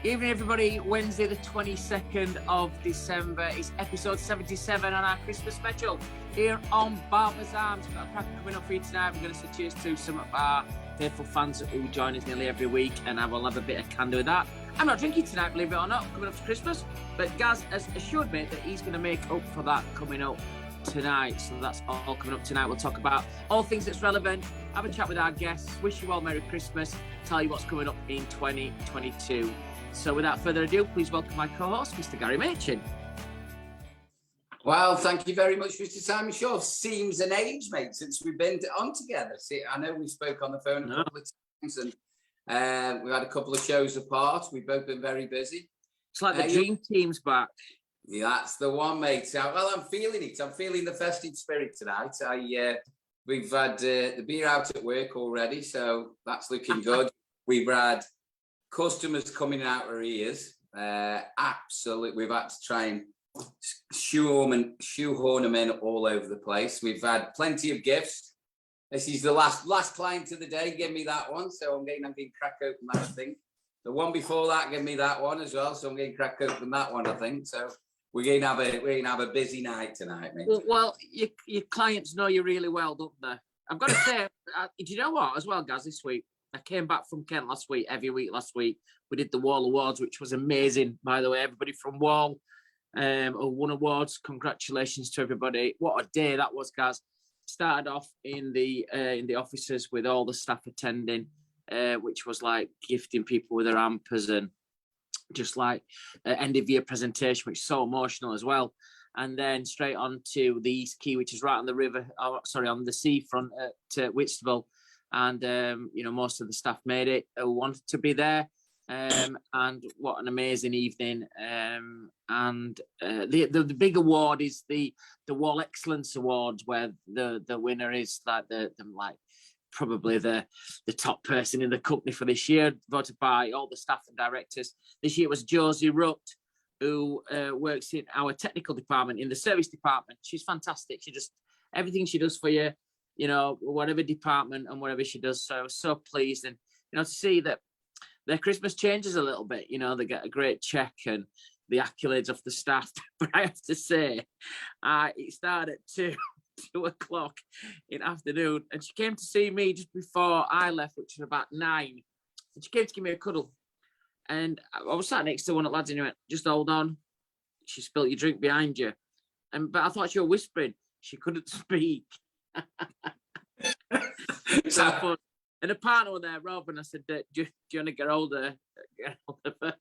Evening, everybody. Wednesday, the 22nd of December. It's episode 77 on our Christmas special here on Barbers Arms. Got a crack coming up for you tonight. We're going to say cheers to some of our faithful fans who join us nearly every week, and I will have a bit of candy with that. I'm not drinking tonight, believe it or not, coming up to Christmas, but Gaz has assured me that he's going to make up for that coming up tonight. So that's all coming up tonight. We'll talk about all things that's relevant, have a chat with our guests, wish you all Merry Christmas, tell you what's coming up in 2022. So without further ado, please welcome my co-host, Mr. Gary Machin. Well, thank you very much, Mr. Simon Shaw. Seems an age, mate, since we've been on together. See, I know we spoke on the phone a couple of times, and we've had a couple of shows apart. We've both been very busy. It's like the dream team's back. Yeah, that's the one, mate. Well, I'm feeling it. I'm feeling the festive spirit tonight. We've had the beer out at work already, so that's looking good. We've had customers coming out our ears. Absolutely, we've had to try and shoehorn them in all over the place. We've had plenty of gifts. This is the last client of the day. Give me that one. So I'm getting crack open that, I think. The one before that, give me that one as well. So I'm getting crack open that one, I think. So we're going to have a busy night tonight, mate. Well, your clients know you really well, don't they? I've got to say, do you know what? As well, guys, this week I came back from Kent every week last week. We did the Wahl Awards, which was amazing, by the way. Everybody from Wahl who won awards. Congratulations to everybody. What a day that was, guys. Started off in the offices with all the staff attending, which was like gifting people with their hampers and just like end of year presentation, which is so emotional as well. And then straight on to the East Quay, which is right on the river, on the seafront at Whitstable. And, most of the staff made it, who wanted to be there. And what an amazing evening. The big award is the Wahl Excellence Awards, where the winner is probably the top person in the company for this year, voted by all the staff and directors. This year was Josie Rutt, who works in our technical department, in the service department. She's fantastic. She just, everything she does for you, whatever department and whatever she does. So I was so pleased. And, to see that their Christmas changes a little bit. They get a great check and the accolades of the staff. But I have to say, it started at 2 o'clock in the afternoon, and she came to see me just before I left, which was about 9. And she came to give me a cuddle. And I was sat next to one of the lads and he went, "Just hold on. She spilt your drink behind you." But I thought she was whispering. She couldn't speak. And the partner was there, Rob, and I said, do you want to get older? And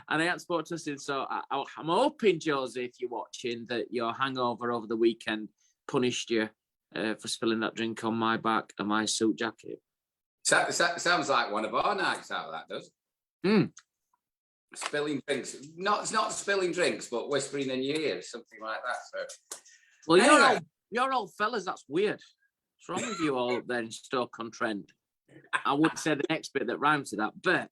I hadn't spoken to her since. So I'm hoping, Josie, if you're watching, that your hangover over the weekend punished you for spilling that drink on my back and my suit jacket. Sounds like one of our nights out, that does. Spilling drinks. It's not spilling drinks, but whispering in your ears, something like that. So, well, anyway. You're old fellas, that's weird. What's wrong with you all up there in Stoke-on-Trent? I wouldn't say the next bit that rhymes to that, but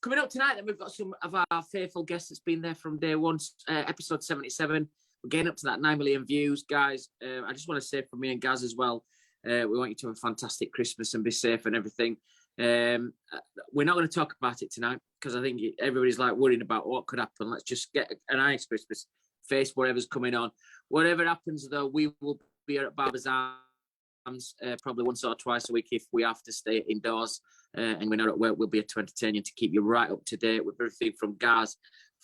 coming up tonight, then we've got some of our faithful guests that's been there from day one, episode 77. We're getting up to that 9 million views, guys. I just want to say from me and Gaz as well, we want you to have a fantastic Christmas and be safe and everything. We're not going to talk about it tonight because I think everybody's like worrying about what could happen. Let's just get a nice Christmas, face whatever's coming on. Whatever happens, though, we will be at Barbers Arms probably once or twice a week if we have to stay indoors. And we're not at work, we'll be able to entertain you to keep you right up to date with everything from Gaz,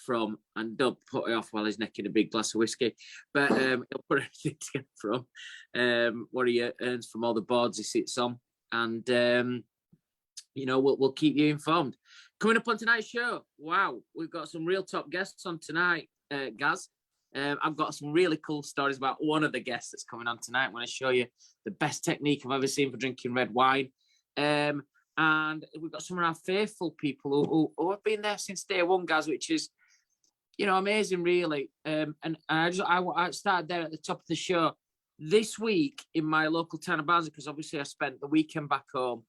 and don't put it off while he's necking a big glass of whiskey, but he'll put everything together from what he earns from all the boards he sits on. And, we'll keep you informed. Coming up on tonight's show, wow, we've got some real top guests on tonight, Gaz. I've got some really cool stories about one of the guests that's coming on tonight. I'm going to show you the best technique I've ever seen for drinking red wine. And we've got some of our faithful people who have been there since day one, Gaz, which is, amazing, really. And I started there at the top of the show. This week in my local town of Barnsley, because obviously I spent the weekend back home.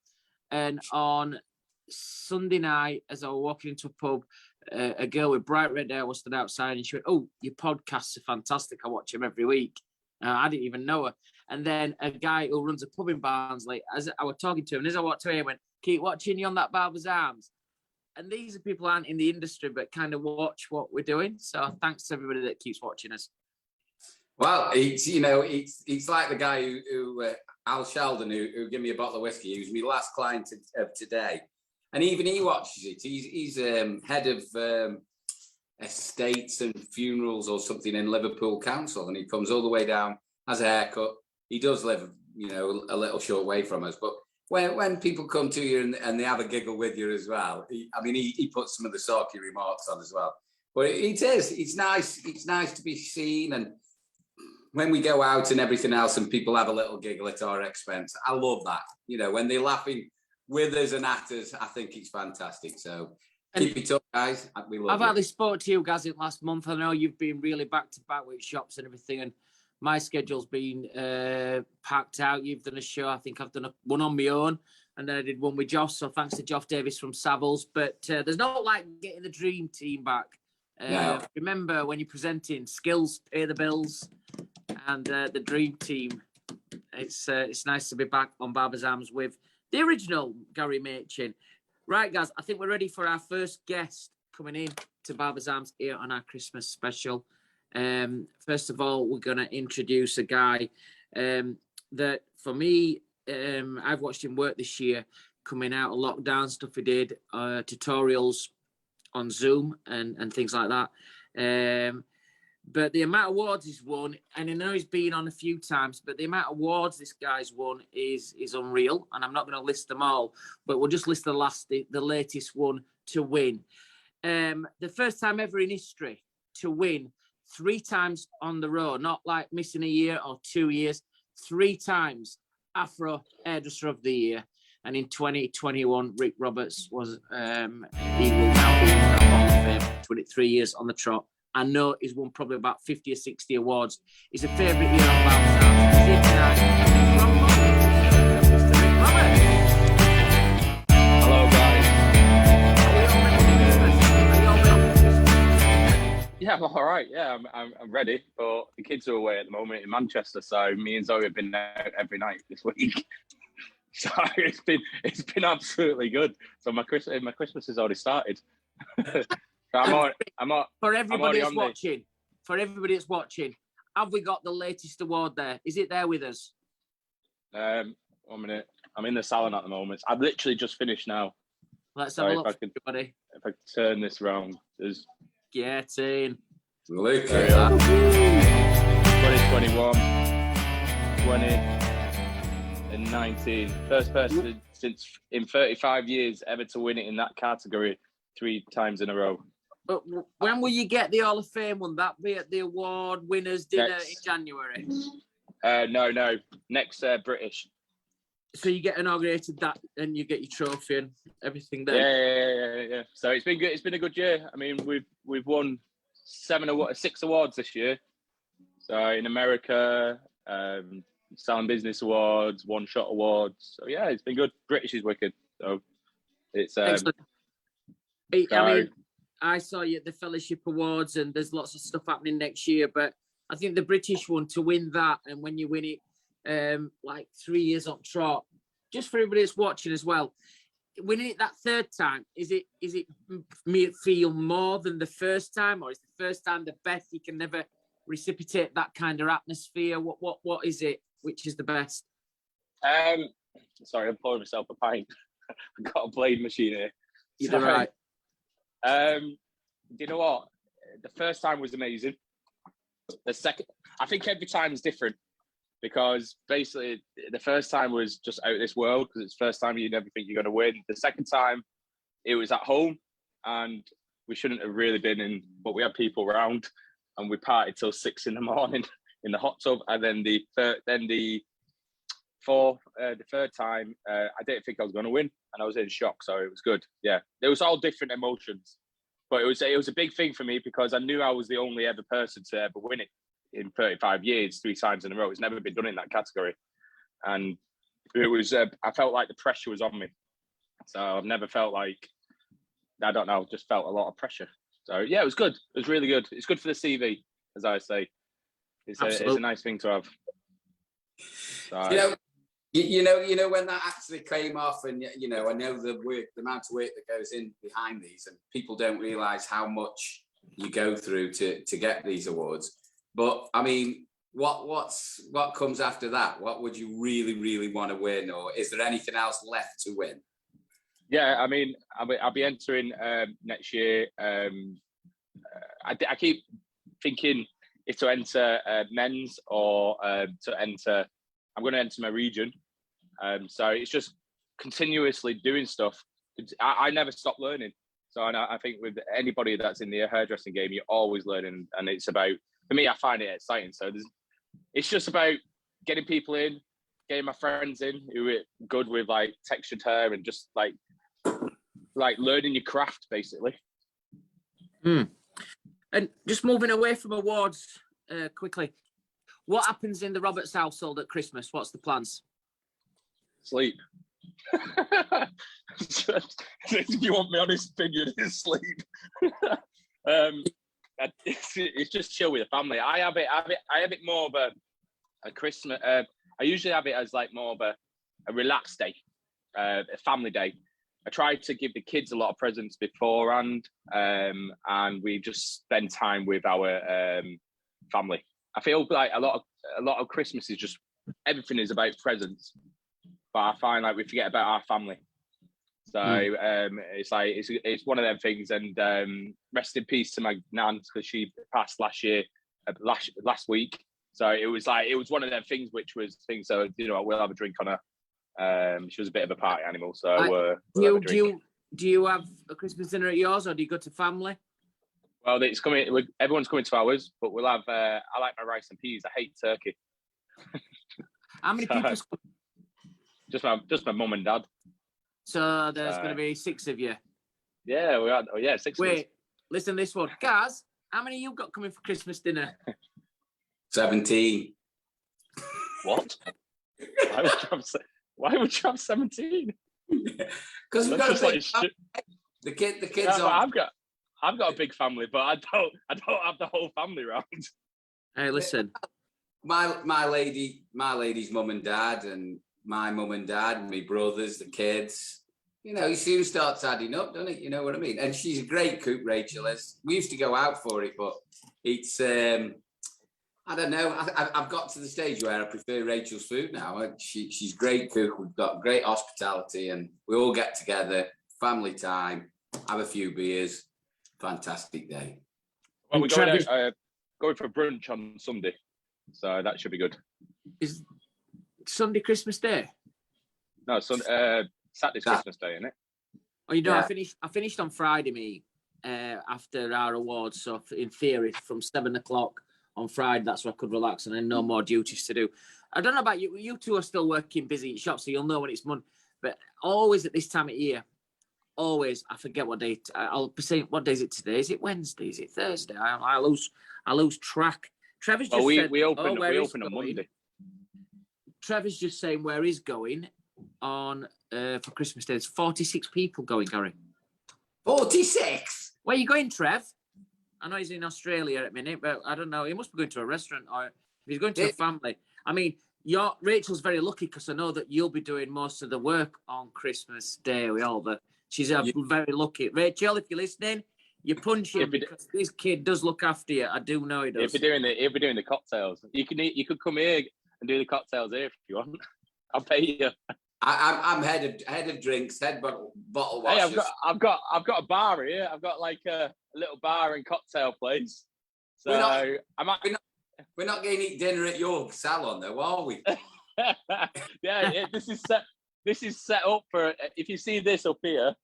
And on Sunday night, as I was walking into a pub, a girl with bright red hair was stood outside and she went, "Oh, your podcasts are fantastic. I watch them every week." I didn't even know her. And then a guy who runs a pub in Barnsley, as I was talking to him, and as I walked away, he went, "Keep watching you on that Barbers Arms." and these are people who aren't in the industry but kind of watch what we're doing. So thanks to everybody that keeps watching us. Well, it's like the guy who Al Sheldon, who gave me a bottle of whiskey. He was my last client of today, and even he watches it. He's head of estates and funerals or something in Liverpool Council, and he comes all the way down, has a haircut. He does live, a little short way from us, but when people come to you and they have a giggle with you as well, he puts some of the sulky remarks on as well. But it's nice to be seen, and when we go out and everything else and people have a little giggle at our expense, I love that. When they're laughing with us and at us, I think it's fantastic. So keep it up, guys. We love I've actually spoke to you guys in last month. I know you've been really back to back with shops and everything, and my schedule's been packed out. You've done a show. I think I've done one on my own, and then I did one with Josh. So thanks to Josh Davis from Savills. But there's not like getting the dream team back. No. Remember when you're presenting, skills pay the bills, and the dream team. It's nice to be back on Barber's Arms with the original Gary Machin. Right, guys, I think we're ready for our first guest coming in to Barber's Arms here on our Christmas special. First of all, we're going to introduce a guy that, for me, I've watched him work this year, coming out of lockdown stuff he did, tutorials on Zoom and things like that. But the amount of awards he's won, and I know he's been on a few times, but the amount of awards this guy's won is unreal. And I'm not going to list them all, but we'll just list the latest one to win. The first time ever in history to win 3 times on the row, not like missing a year or 2 years, 3 times Afro Hairdresser of the Year. And in 2021, Rick Roberts was, he will now be in the Hall of Fame, 23 years on the trot. I know he's won probably about 50 or 60 awards. He's a favourite here on Barber's Arms. He's here tonight from Mr. Rick Roberts. Hello, guys. Are you all ready for Christmas? Yeah, I'm all right. Yeah, I'm ready. But the kids are away at the moment in Manchester, so me and Zoe have been out every night this week. So it's been absolutely good. So my Christmas has already started. So For everybody that's watching, have we got the latest award there? Is it there with us? 1 minute. I'm in the salon at the moment. I've literally just finished now. Let's have a look, everybody. If I turn this round, there's Get in. Look at that. 2021, 20 and 19. First person since in 35 years ever to win it in that category 3 times in a row. But when will you get the Hall of Fame one? That be at the award winners dinner in January? No. Next British. So you get inaugurated that, and you get your trophy and everything there. Yeah. So it's been good. It's been a good year. I mean, we've won 6 awards this year. So in America, Sound Business Awards, One Shot Awards. So yeah, it's been good. British is wicked. So it's excellent. I mean, I saw you at the Fellowship Awards, and there's lots of stuff happening next year. But I think the British one, to win that, and when you win it, like 3 years on trot, just for everybody that's watching as well, winning it that 3rd time, is it me feel more than the first time, or is the first time the best? You can never reciprocate that kind of atmosphere. What is it? Which is the best? Sorry, I'm pouring myself a pint. I've got a blade machine here. You're doing right. You know what? The first time was amazing. The second, I think every time is different, because basically the first time was just out of this world, because it's the first time you never think you're going to win. The second time, it was at home, and we shouldn't have really been in, but we had people around, and we partied till 6 in the morning in the hot tub. And then the third time, I didn't think I was going to win, and I was in shock. So it was good. Yeah, it was all different emotions, but it was a big thing for me, because I knew I was the only ever person to ever win it in 35 years, 3 times in a row. It's never been done in that category, and it was. I felt like the pressure was on me. So I've never felt like, I don't know, just felt a lot of pressure. So yeah, it was good. It was really good. It's good for the CV, as I say. It's a nice thing to have. So, You know when that actually came off, and you know, I know the amount of work that goes in behind these, and people don't realise how much you go through to get these awards. But I mean, what comes after that? What would you really want to win, or is there anything else left to win? Yeah, I mean, I'll be entering next year. I keep thinking if to enter men's or to enter. I'm going to enter my region. So it's just continuously doing stuff. I never stop learning. So I think with anybody that's in the hairdressing game, you're always learning. And it's about, for me, I find it exciting. So it's just about getting people in, getting my friends in who are good with like textured hair and just like learning your craft, basically. And just moving away from awards quickly, what happens in the Roberts household at Christmas? What's the plans? Sleep. If you want my honest opinion, it's sleep. It's just chill with the family. I have it more of a Christmas. I usually have it as like more of a relaxed day, a family day. I try to give the kids a lot of presents beforehand, and we just spend time with our family. I feel like a lot of Christmas is just everything is about presents, but I find like we forget about our family. So it's like it's one of them things. And rest in peace to my nan, because she passed last week. So it was one of them things which was things. So you know, we'll have a drink on her. She was a bit of a party animal. So do you have a Christmas dinner at yours, or do you go to family? Well, it's coming. Everyone's coming to ours, but we'll have. I like my rice and peas. I hate turkey. How many people? Just my mum and dad. So there's going to be 6 of you. Yeah, we are. Oh yeah, 6. Wait, listen to this one, Gaz. How many you got coming for Christmas dinner? 17. What? Why would you have 17? Because we've got to think, the kids are. I've got a big family, but I don't have the whole family round. Hey, listen. My lady's mum and dad, and my mum and dad, and my brothers, the kids. You know, you soon starts adding up, doesn't it? You know what I mean? And she's a great cook, Rachel is. We used to go out for it, but it's I don't know. I've got to the stage where I prefer Rachel's food now. She's a great cook. We've got great hospitality, and we all get together, family time, have a few beers. Fantastic day. Well, we're going for brunch on Sunday, so that should be good. Is Sunday Christmas Day? No, Saturday's Christmas Day, isn't it? Oh, you know, yeah. I finished on Friday, mate, after our awards. So in theory, from 7 o'clock on Friday, that's where I could relax, and then no more duties to do. I don't know about you. You two are still working busy at shops, so you'll know when it's Monday. But always at this time of year, always, I forget what day. I'll be saying, what day is it today? Is it Wednesday? Is it Thursday? I lose track. Trevor's just said, we open on Monday. Trevor's just saying where he's going on for Christmas Day. There's 46 people going, Gary. 46? Where are you going, Trev? I know he's in Australia at the minute, but I don't know. He must be going to a restaurant, or if he's going to a family. I mean, Rachel's very lucky, because I know that you'll be doing most of the work on Christmas Day with all the. She's very lucky. Rachel, if you're listening, you punch him, because this kid does look after you. I do know he does. He'll be doing the cocktails. You could come here and do the cocktails here if you want. I'll pay you. I'm head of drinks, head bottle washers. Hey, I've got a bar here. I've got like a little bar and cocktail place. So we're not going to eat dinner at your salon, though, are we? yeah. This is set up for. If you see this up here,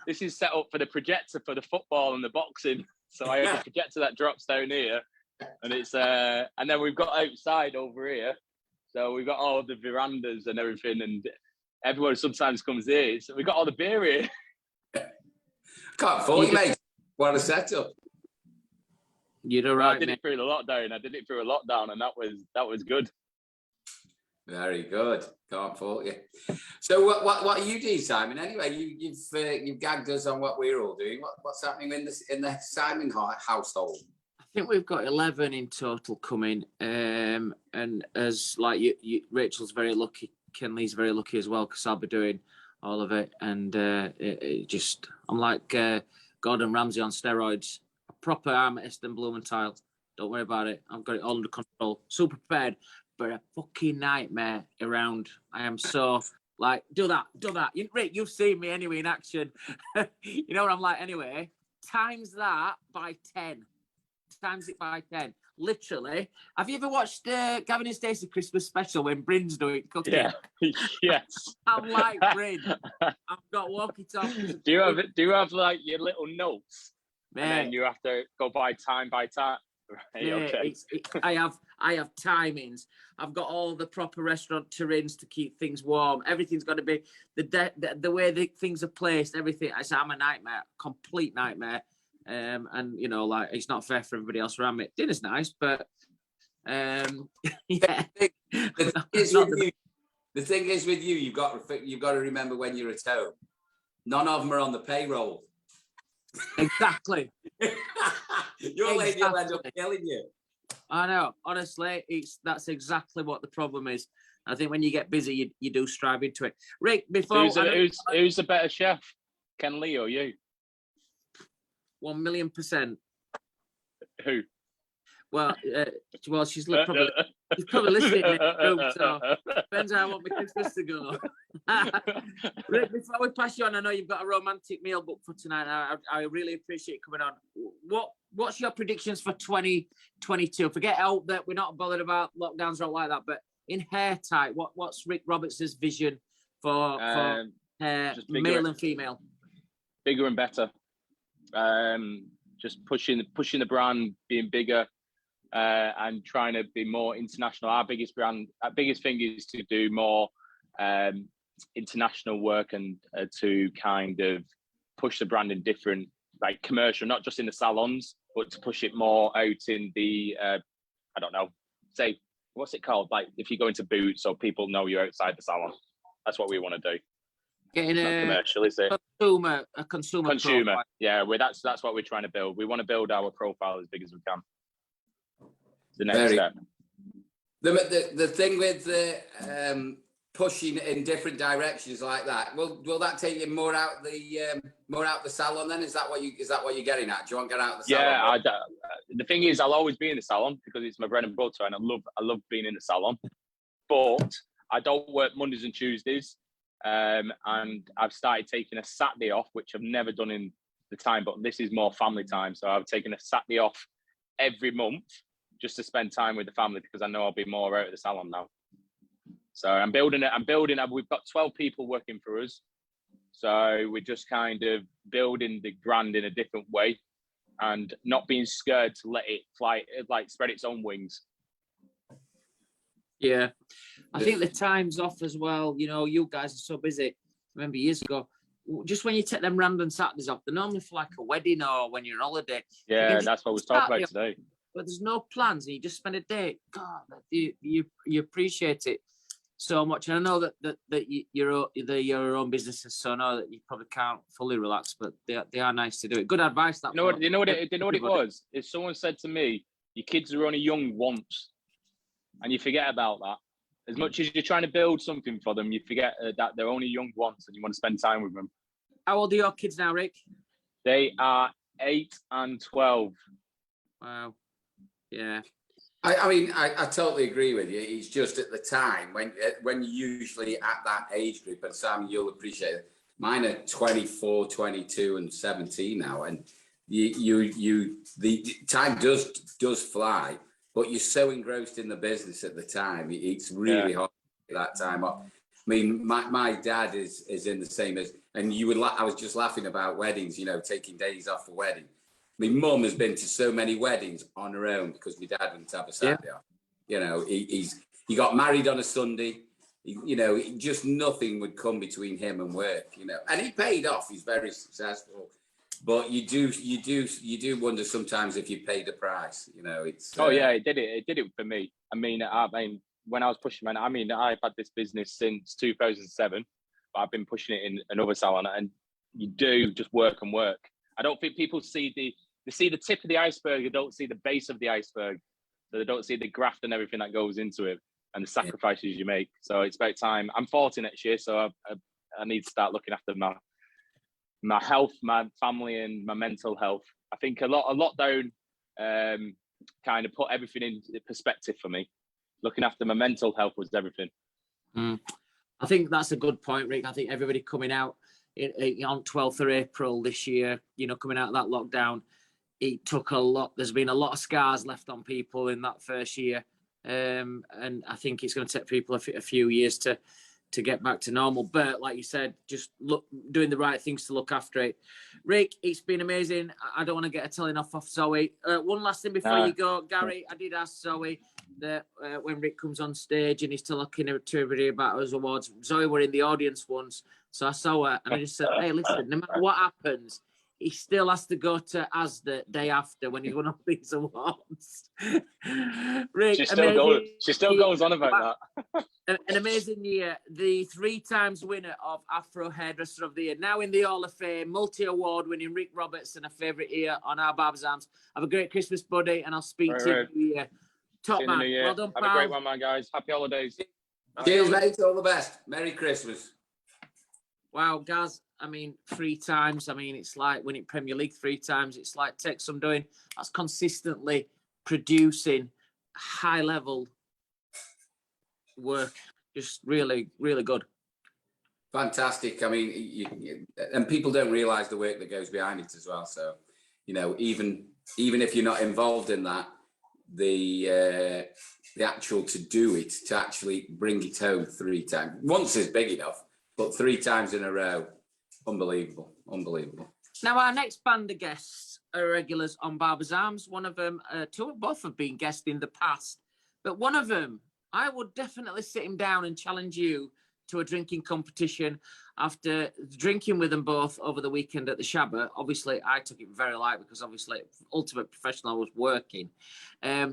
this is set up for the projector for the football and the boxing. So I have a projector that drops down here, and it's and then we've got outside over here. So we've got all the verandas and everything, and everyone sometimes comes here. So we've got all the beer here. Can't afford you, mate. What a setup. You're right. I did it through the lockdown. And that was good. Very good. Can't fault you. So what are you doing, Simon? Anyway, you've gagged us on what we're all doing. What's happening in the Simon household? I think we've got 11 in total coming, and as like you, Rachel's very lucky, Kenley's very lucky as well because I'll be doing all of it. And I'm like Gordon Ramsay on steroids. A proper armist and Blumenthal. Don't worry about it. I've got it all under control. Super prepared, but a fucking nightmare around. I am so like, do that. Rick, you've seen me anyway in action. You know what I'm like anyway. Times that by 10. Times it by 10. Literally. Have you ever watched Gavin and Stacey Christmas special when Bryn's doing cooking? Yeah. Yes. I'm like Bryn. I've got walkie-talkies. Do you have like your little notes? Mate, and then you have to go by time. Right, okay. I have timings. I've got all the proper restaurant terrains to keep things warm. Everything's got to be the way the things are placed. Everything. I'm a nightmare, complete nightmare. And you know, like it's not fair for everybody else around me. Dinner's nice, but yeah. The thing is with you, you've got to remember when you're at home. None of them are on the payroll. Exactly. Your lady will end up killing you. I know. Honestly, that's exactly what the problem is. I think when you get busy, you do strive into it. Rick, before who's the better chef, Ken Lee or you? 1,000,000%. Who? Well, she's probably listening in the room, so depends how I want my Christmas to go. Rick, before we pass you on, I know you've got a romantic meal booked for tonight. I really appreciate you coming on. What's your predictions for 2022? Forget out that we're not bothered about lockdowns or all like that, but in hair type, what's Rick Roberts' vision for hair, male and female? Bigger and better. Just pushing the brand, being bigger, and trying to be more international. Our biggest thing is to do more international work and to kind of push the brand in different, like commercial, not just in the salons, but to push it more out in the I don't know, say, what's it called? Like if you go into Boots, so people know you're outside the salon. That's what we want to do. Getting not commercial, is it? A consumer. Profile. Yeah, that's what we're trying to build. We want to build our profile as big as we can. The next step. The thing with the pushing in different directions like that, will that take you more out the salon? Then is that what you're getting at? Do you want to get out the salon? Yeah, the thing is, I'll always be in the salon because it's my bread and butter, and I love being in the salon. But I don't work Mondays and Tuesdays. And I've started taking a Saturday off, which I've never done in the time, but this is more family time. So I've taken a Saturday off every month just to spend time with the family because I know I'll be more out of the salon now. So I'm building it. We've got 12 people working for us. So we're just kind of building the brand in a different way and not being scared to let it fly, like spread its own wings. Yeah, I think the time's off as well. You know, you guys are so busy. I remember years ago, just when you take them random Saturdays off, they're normally for like a wedding or when you're on holiday. Yeah, that's what we was talking about today. But there's no plans, and you just spend a day. God, you appreciate it so much. And I know that you're your own businesses, so I know that you probably can't fully relax, but they are nice to do it. Good advice. That you know what it was? If someone said to me, "Your kids are only young once," and you forget about that. As much as you're trying to build something for them, you forget that they're only young once, and you want to spend time with them. How old are your kids now, Rick? They are 8 and 12. Wow. Yeah. I mean, I totally agree with you. It's just at the time when you're usually at that age group, and Sam, you'll appreciate it. Mine are 24, 22, and 17 now, and the time does fly. But you're so engrossed in the business at the time, it's really hard at that time. I mean, my dad is in the same as, and I was just laughing about weddings, you know, taking days off for wedding. My mum has been to so many weddings on her own because my dad wouldn't have a Saturday off. You know, he got married on a Sunday. You know, just nothing would come between him and work. You know, and he paid off. He's very successful. But you do wonder sometimes if you paid the price. You know, it's. Oh yeah, it did it for me. I mean, when I was pushing, I've had this business since 2007, but I've been pushing it in another salon, and you do just work and work. I don't think people see the tip of the iceberg. They don't see the base of the iceberg, so they don't see the graft and everything that goes into it. and the sacrifices you make. So it's about time. I'm 40 next year, so I need to start looking after my health, my family, and my mental health. I think a lockdown kind of put everything in perspective for me. Looking after my mental health was everything. I think that's a good point, Rick. I think everybody coming out on 12th of April this year, coming out of that lockdown, it took a lot. There's been a lot of scars left on people in that first year. And I think it's going to take people a few years to get back to normal. But like you said, just doing the right things to look after it. Rick, it's been amazing. I don't want to get a telling off Zoe. One last thing before you go, Gary, I did ask Zoe that when Rick comes on stage and he's talking to everybody about his awards, Zoe were in the audience once. So I saw her and I just said, hey, listen, no matter what happens, he still has to go to Asda day after when he won all these awards. Rick, she still goes on about that. An amazing year. The 3 times winner of Afro Hairdresser of the Year, now in the Hall of Fame, multi-award winning Rick Robertson, a favourite here on our Barbers Arms. Have a great Christmas, buddy, and I'll speak to you in the new year. Top man. Well done, pal. Have a great one, man, guys. Happy holidays. Cheers, mate. All the best. Merry Christmas. Wow, Gaz, 3 times. It's like winning Premier League 3 times. It's like take some doing. That's consistently producing high-level work. Just really, really good. Fantastic. And people don't realise the work that goes behind it as well. So, even if you're not involved in that, the actual to do it, to actually bring it home 3 times. Once is big enough, but 3 times in a row, unbelievable. Now, our next band of guests are regulars on Barbers Arms. One of them, both have been guests in the past, but one of them, I would definitely sit him down and challenge you to a drinking competition after drinking with them both over the weekend at the Shabba. Obviously, I took it very light because obviously, ultimate professional, I was working.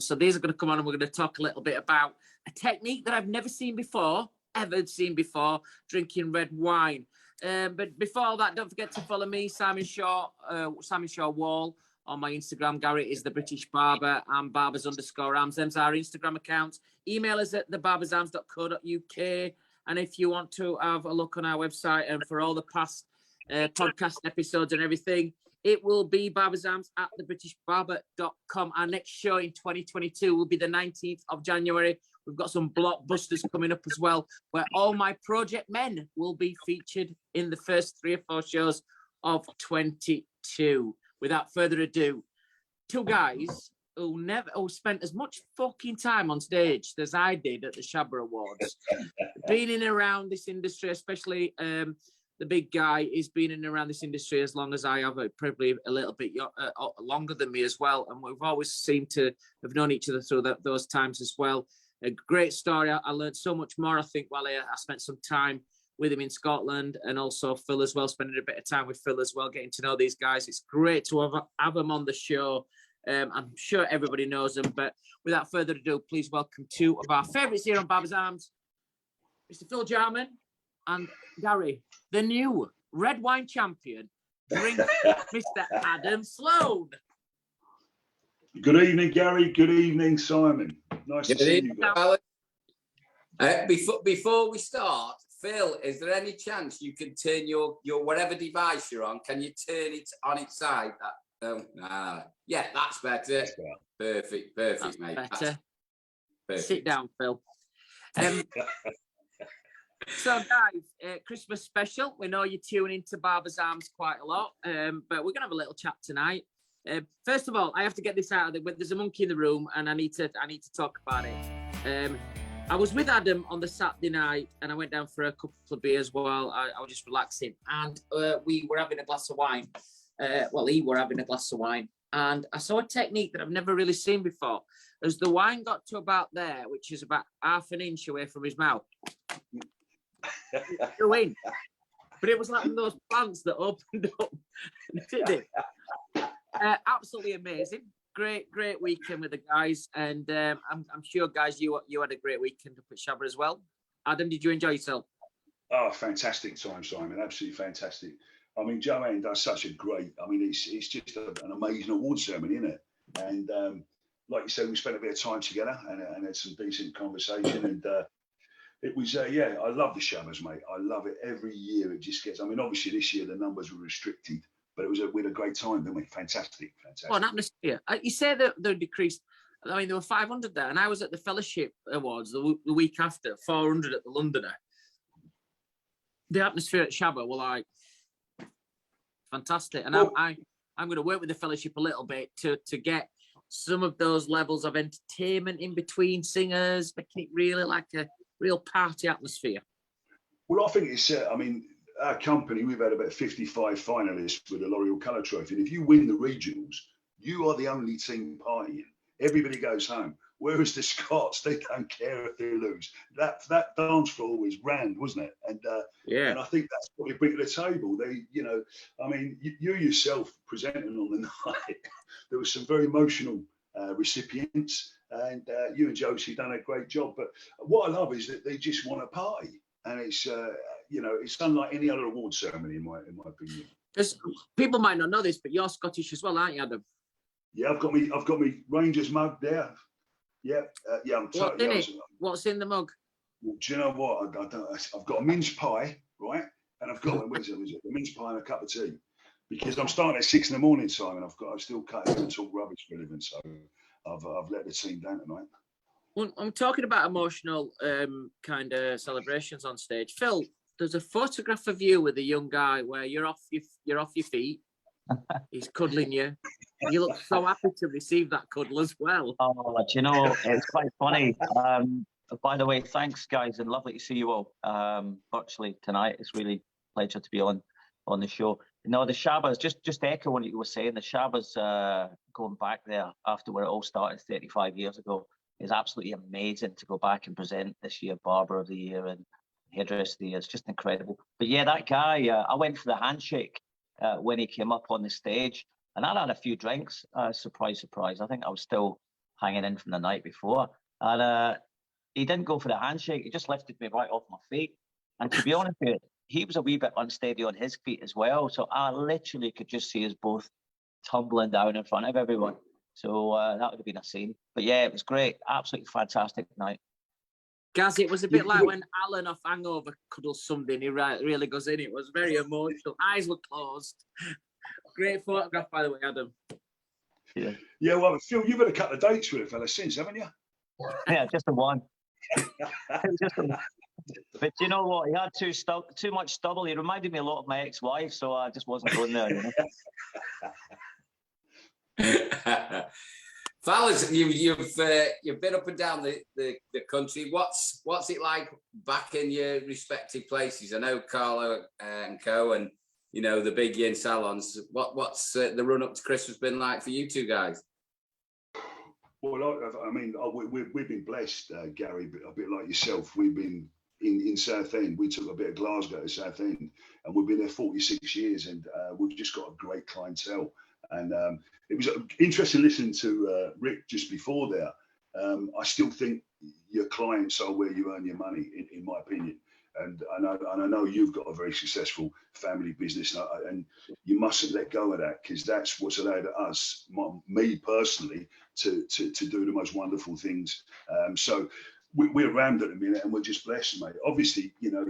So these are going to come on and we're going to talk a little bit about a technique that I've never seen before, drinking red wine. But before all that, don't forget to follow me, Simon Shaw Wahl, on my Instagram. Gary is the British Barber. I'm Barbers_Arms. Them's our Instagram accounts. Email us at thebarbersarms.co.uk. And if you want to have a look on our website and for all the past podcast episodes and everything, it will be barbersarms at thebritishbarber.com. Our next show in 2022 will be the 19th of January. We've got some blockbusters coming up as well, where all my project men will be featured in the first 3 or 4 shows of 22. Without further ado, 2 guys who spent as much fucking time on stage as I did at the Shabba Awards. Been in and around this industry, especially the big guy is been in and around this industry as long as I have, probably a little bit longer than me as well. And we've always seemed to have known each other through those times as well. A great story. I learned so much more, I think, while I spent some time with him in Scotland, and also Phil as well, spending a bit of time with Phil as well, getting to know these guys. It's great to have them on the show. I'm sure everybody knows them, but without further ado, please welcome 2 of our favourites here on Barbers Arms, Mr. Phil Jarman and Gary, the new red wine champion, drink Mr. Adam Sloan. Good evening, Gary. Good evening, Simon. Nice to see you guys. Before we start, Phil, is there any chance you can turn your whatever device you're on, can you turn it on its side? Yeah, that's better. Perfect, That's mate. Better. Perfect. Sit down, Phil. So, guys, Christmas special. We know you're tuning into Barbers Arms quite a lot, but we're going to have a little chat tonight. First of all, I have to get this out of the way. There's a monkey in the room, and I need to talk about it. I was with Adam on the Saturday night, and I went down for a couple of beers while I was just relaxing, and we were having a glass of wine. He were having a glass of wine, and I saw a technique that I've never really seen before. As the wine got to about there, which is about half an inch away from his mouth, in. But it was like those plants that opened up, did it? Absolutely amazing. Great weekend with the guys, and I'm sure, guys, you had a great weekend up at Shabba as well. Adam, did you enjoy yourself? Oh, fantastic time, Simon. Absolutely fantastic. Joanne does such a great. It's just an amazing award ceremony, isn't it? And like you said, we spent a bit of time together and had some decent conversation. And it was, yeah, I love the Shabbos, mate. I love it every year. It just gets, I mean, obviously this year the numbers were restricted, but we had a great time, didn't we? Fantastic. Oh, an atmosphere. You say that they're decreased. I mean, there were 500 there, and I was at the Fellowship Awards the week after, 400 at the Londoner. The atmosphere at Shabba were like fantastic, and well, I'm going to work with the Fellowship a little bit to get some of those levels of entertainment in between singers, making it really like a real party atmosphere. Well, I think it's, I mean, our company, we've had about 55 finalists with the L'Oreal Colour Trophy. And if you win the regionals, you are the only team partying. Everybody goes home. Whereas the Scots, they don't care if they lose. That dance floor was grand, wasn't it? And yeah, and I think that's what we bring to the table. They, you know, I mean, you yourself presenting on the night, there were some very emotional recipients, and you and Josie done a great job. But what I love is that they just want to party, and it's you know, it's unlike any other award ceremony in my opinion. Because people might not know this, but you're Scottish as well, aren't you, Adam? Yeah, I've got me Rangers mug there. Yeah, yeah. I'm totally. What's in the mug? Well, do you know what? I've got a mince pie, right? And I've got a mince pie and a cup of tea, because I'm starting at 6 a.m, Simon. I'm still cutting and talk rubbish for a living, so I've let the team down tonight. Well, I'm talking about emotional kind of celebrations on stage. Phil, there's a photograph of you with a young guy where you're off your feet. He's cuddling you. You look so happy to receive that cuddle as well. Oh, do you know, it's quite funny. By the way, thanks, guys, and lovely to see you all virtually tonight. It's really a pleasure to be on the show. No, the Shabbos, just to echo what you were saying, the Shabbos going back there after where it all started 35 years ago is absolutely amazing to go back and present this year Barber of the Year and Hairdresser of the Year. It's just incredible. But yeah, that guy, I went for the handshake when he came up on the stage, and I had a few drinks. Surprise, surprise. I think I was still hanging in from the night before. And he didn't go for the handshake. He just lifted me right off my feet. And to be honest with you, he was a wee bit unsteady on his feet as well. So I literally could just see us both tumbling down in front of everyone. So that would have been a scene. But yeah, it was great. Absolutely fantastic night. Gaz, it was a bit like when Alan off Hangover cuddles something. He really goes in. It was very emotional. Eyes were closed. Great photograph, by the way, Adam. Yeah. Yeah, well, Phil, you've had a couple of dates with a fella since, haven't you? Yeah, just the one. But you know what? He had too much stubble. He reminded me a lot of my ex-wife, so I just wasn't going there. You know? Fellas, you've been up and down the country. What's it like back in your respective places? I know Carlo and Co. and you know the big yin salons. What's the run up to Christmas been like for you two guys? Well, I mean, we've been blessed, Gary, a bit like yourself. We've been in Southend. We took a bit of Glasgow to Southend, and we've been there 46 years, and we've just got a great clientele. And it was interesting listening to Rick just before there. I still think your clients are where you earn your money, in my opinion. And I know you've got a very successful family business, and you mustn't let go of that, because that's what's allowed us, me personally, to do the most wonderful things. So we're around at the minute, and we're just blessed, mate. Obviously, you know,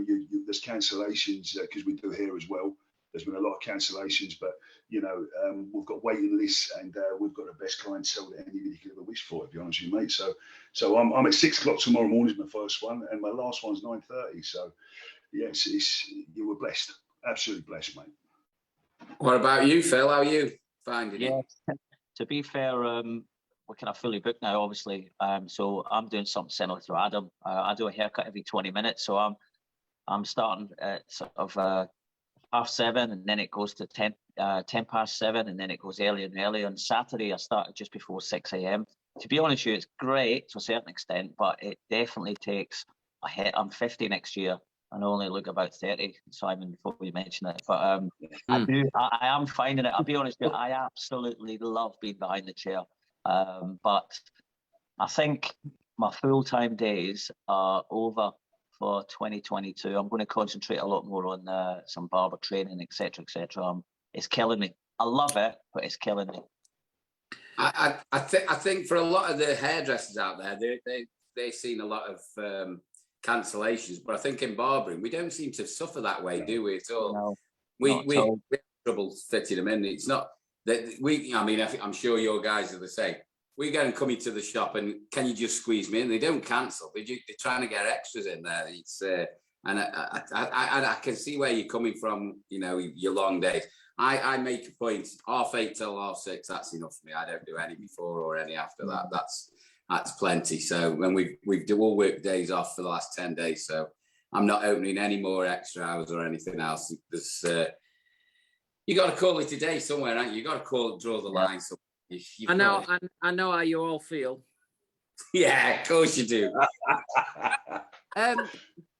there's cancellations because we do here as well. There's been a lot of cancellations, but you know, we've got waiting lists, and we've got the best clientele that anybody could ever wish for, to be honest with you, mate. So I'm at 6 o'clock tomorrow morning, my first one, and my last one's 9:30. So yeah, you were blessed, absolutely blessed, mate. What about you, Phil? How are you finding it? Yeah, to be fair, we're kind of fully booked now, obviously. So I'm doing something similar to Adam. I do a haircut every 20 minutes, so I'm starting at sort of 7:30, and then it goes to 7:10, and then it goes earlier and earlier. On Saturday, I started just before 6 a.m. To be honest with you, it's great to a certain extent, but it definitely takes a hit. I'm 50 next year, and I only look about 30, Simon, before we mention it. But I am finding it. I'll be honest with you, I absolutely love being behind the chair. But I think my full-time days are over for 2022. I'm going to concentrate a lot more on some barber training, etc., etc. It's killing me. I love it, but it's killing me. I think for a lot of the hairdressers out there, they've seen a lot of cancellations, but I think in barbering we don't seem to suffer that way, do we at all? No, we not at have all. trouble fitting them in. It's not that we. I mean, I'm sure your guys are the same. We go and come into the shop and can you just squeeze me in? They don't cancel. They're trying to get extras in there. It's and I can see where you're coming from. You know, your long days. I make a point 8:30 till 6:30. That's enough for me. I don't do any before or any after that. That's plenty. So when we've all work days off for the last 10 days, so I'm not opening any more extra hours or anything else. There's you got to call it a day somewhere, aren't you? You got to draw the line. So I know how you all feel. Yeah, of course you do.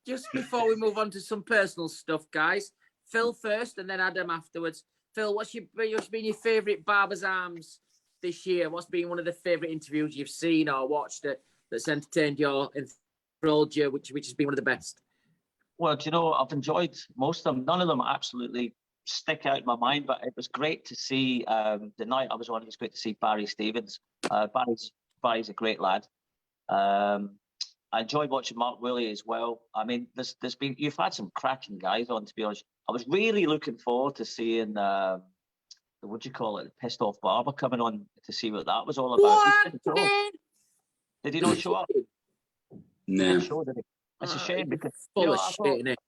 Just before we move on to some personal stuff, guys, Phil first and then Adam afterwards. Phil, what's been your favourite Barber's Arms this year? What's been one of the favourite interviews you've seen or watched that's entertained you or enthralled you, which has been one of the best? Well, do you know, I've enjoyed most of them. None of them absolutely stick out in my mind, but it was great to see the night I was on. It was great to see Barry Stevens. Barry's a great lad. I enjoyed watching Marc Willie as well. I mean, you've had some cracking guys on, to be honest. I was really looking forward to seeing what do you call it, the Pissed Off Barber coming on to see what that was all about. Did he not show up? No. He didn't show, did he? It's a shame because full of shit, isn't it?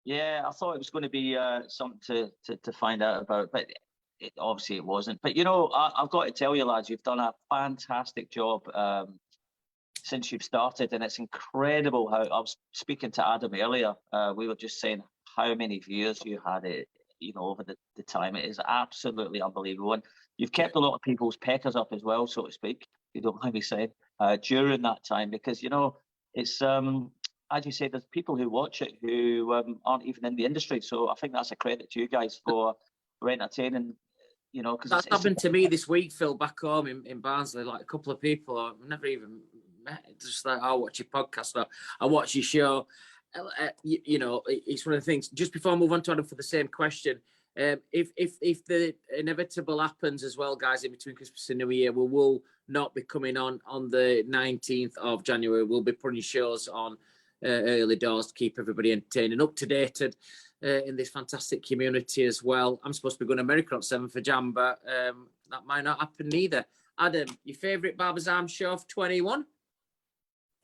Yeah, I thought it was going to be something to find out about, but obviously it wasn't. But you know, I've got to tell you, lads, you've done a fantastic job since you've started, and it's incredible how I was speaking to Adam earlier. We were just saying how many viewers you had it, you know, over the time. It is absolutely unbelievable, and you've kept a lot of people's peckers up as well, so to speak. You don't mind me saying during that time, because you know it's as you say, there's people who watch it who aren't even in the industry. So I think that's a credit to you guys for entertaining. You know, because that's happened to me this week, Phil, back home in Barnsley. Like a couple of people I've never even met. Just like, I'll watch your podcast or I watch your show. You know, it's one of the things. Just before I move on to Adam for the same question, if the inevitable happens as well, guys, in between Christmas and New Year, we will not be coming on the 19th of January. We'll be putting shows on early doors to keep everybody entertained and up to date in this fantastic community as well. I'm supposed to be going to America on 7th of Jan, but that might not happen neither. Adam, your favourite Barber's Arms show of 21?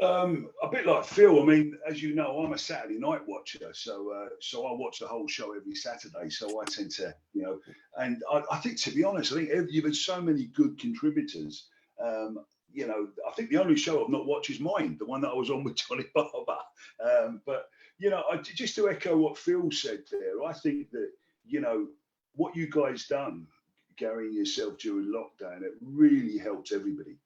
A bit like Phil. I mean, as you know, I'm a Saturday night watcher, so I watch the whole show every Saturday. So I tend to, you know, and I think, to be honest, I think you've had so many good contributors. You know, I think the only show I've not watched is mine, the one that I was on with Johnny Barber. But you know, just to echo what Phil said there, I think that, you know, what you guys done, Gary and yourself, during lockdown, it really helped everybody.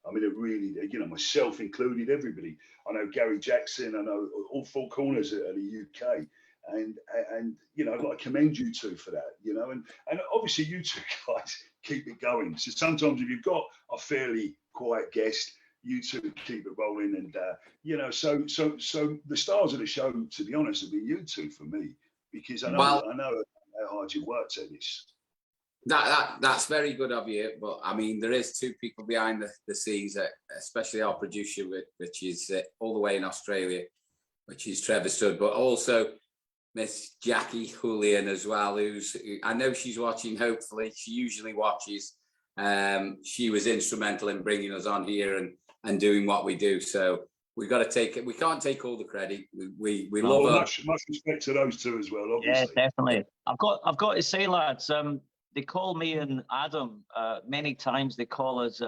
I mean, it really, you know, myself included, everybody. I know Gary Jackson, I know all four corners of the UK. And you know, I've got to commend you two for that, you know, and obviously you two guys keep it going. So sometimes if you've got a fairly quiet guest, you two keep it rolling, and you know, so the stars of the show, to be honest, have been you two for me, because I know how hard you worked at this. That's very good of you, but I mean, there is two people behind the scenes, especially our producer, which is all the way in Australia, which is Trevor Stud, but also Miss Jackie Julian as well, I know she's watching, hopefully. She usually watches. She was instrumental in bringing us on here and doing what we do. So we've got to take it. We can't take all the credit. We love her. Much respect to those two as well, obviously. Yeah, definitely. I've got to say, lads, they call me and Adam many times. They call us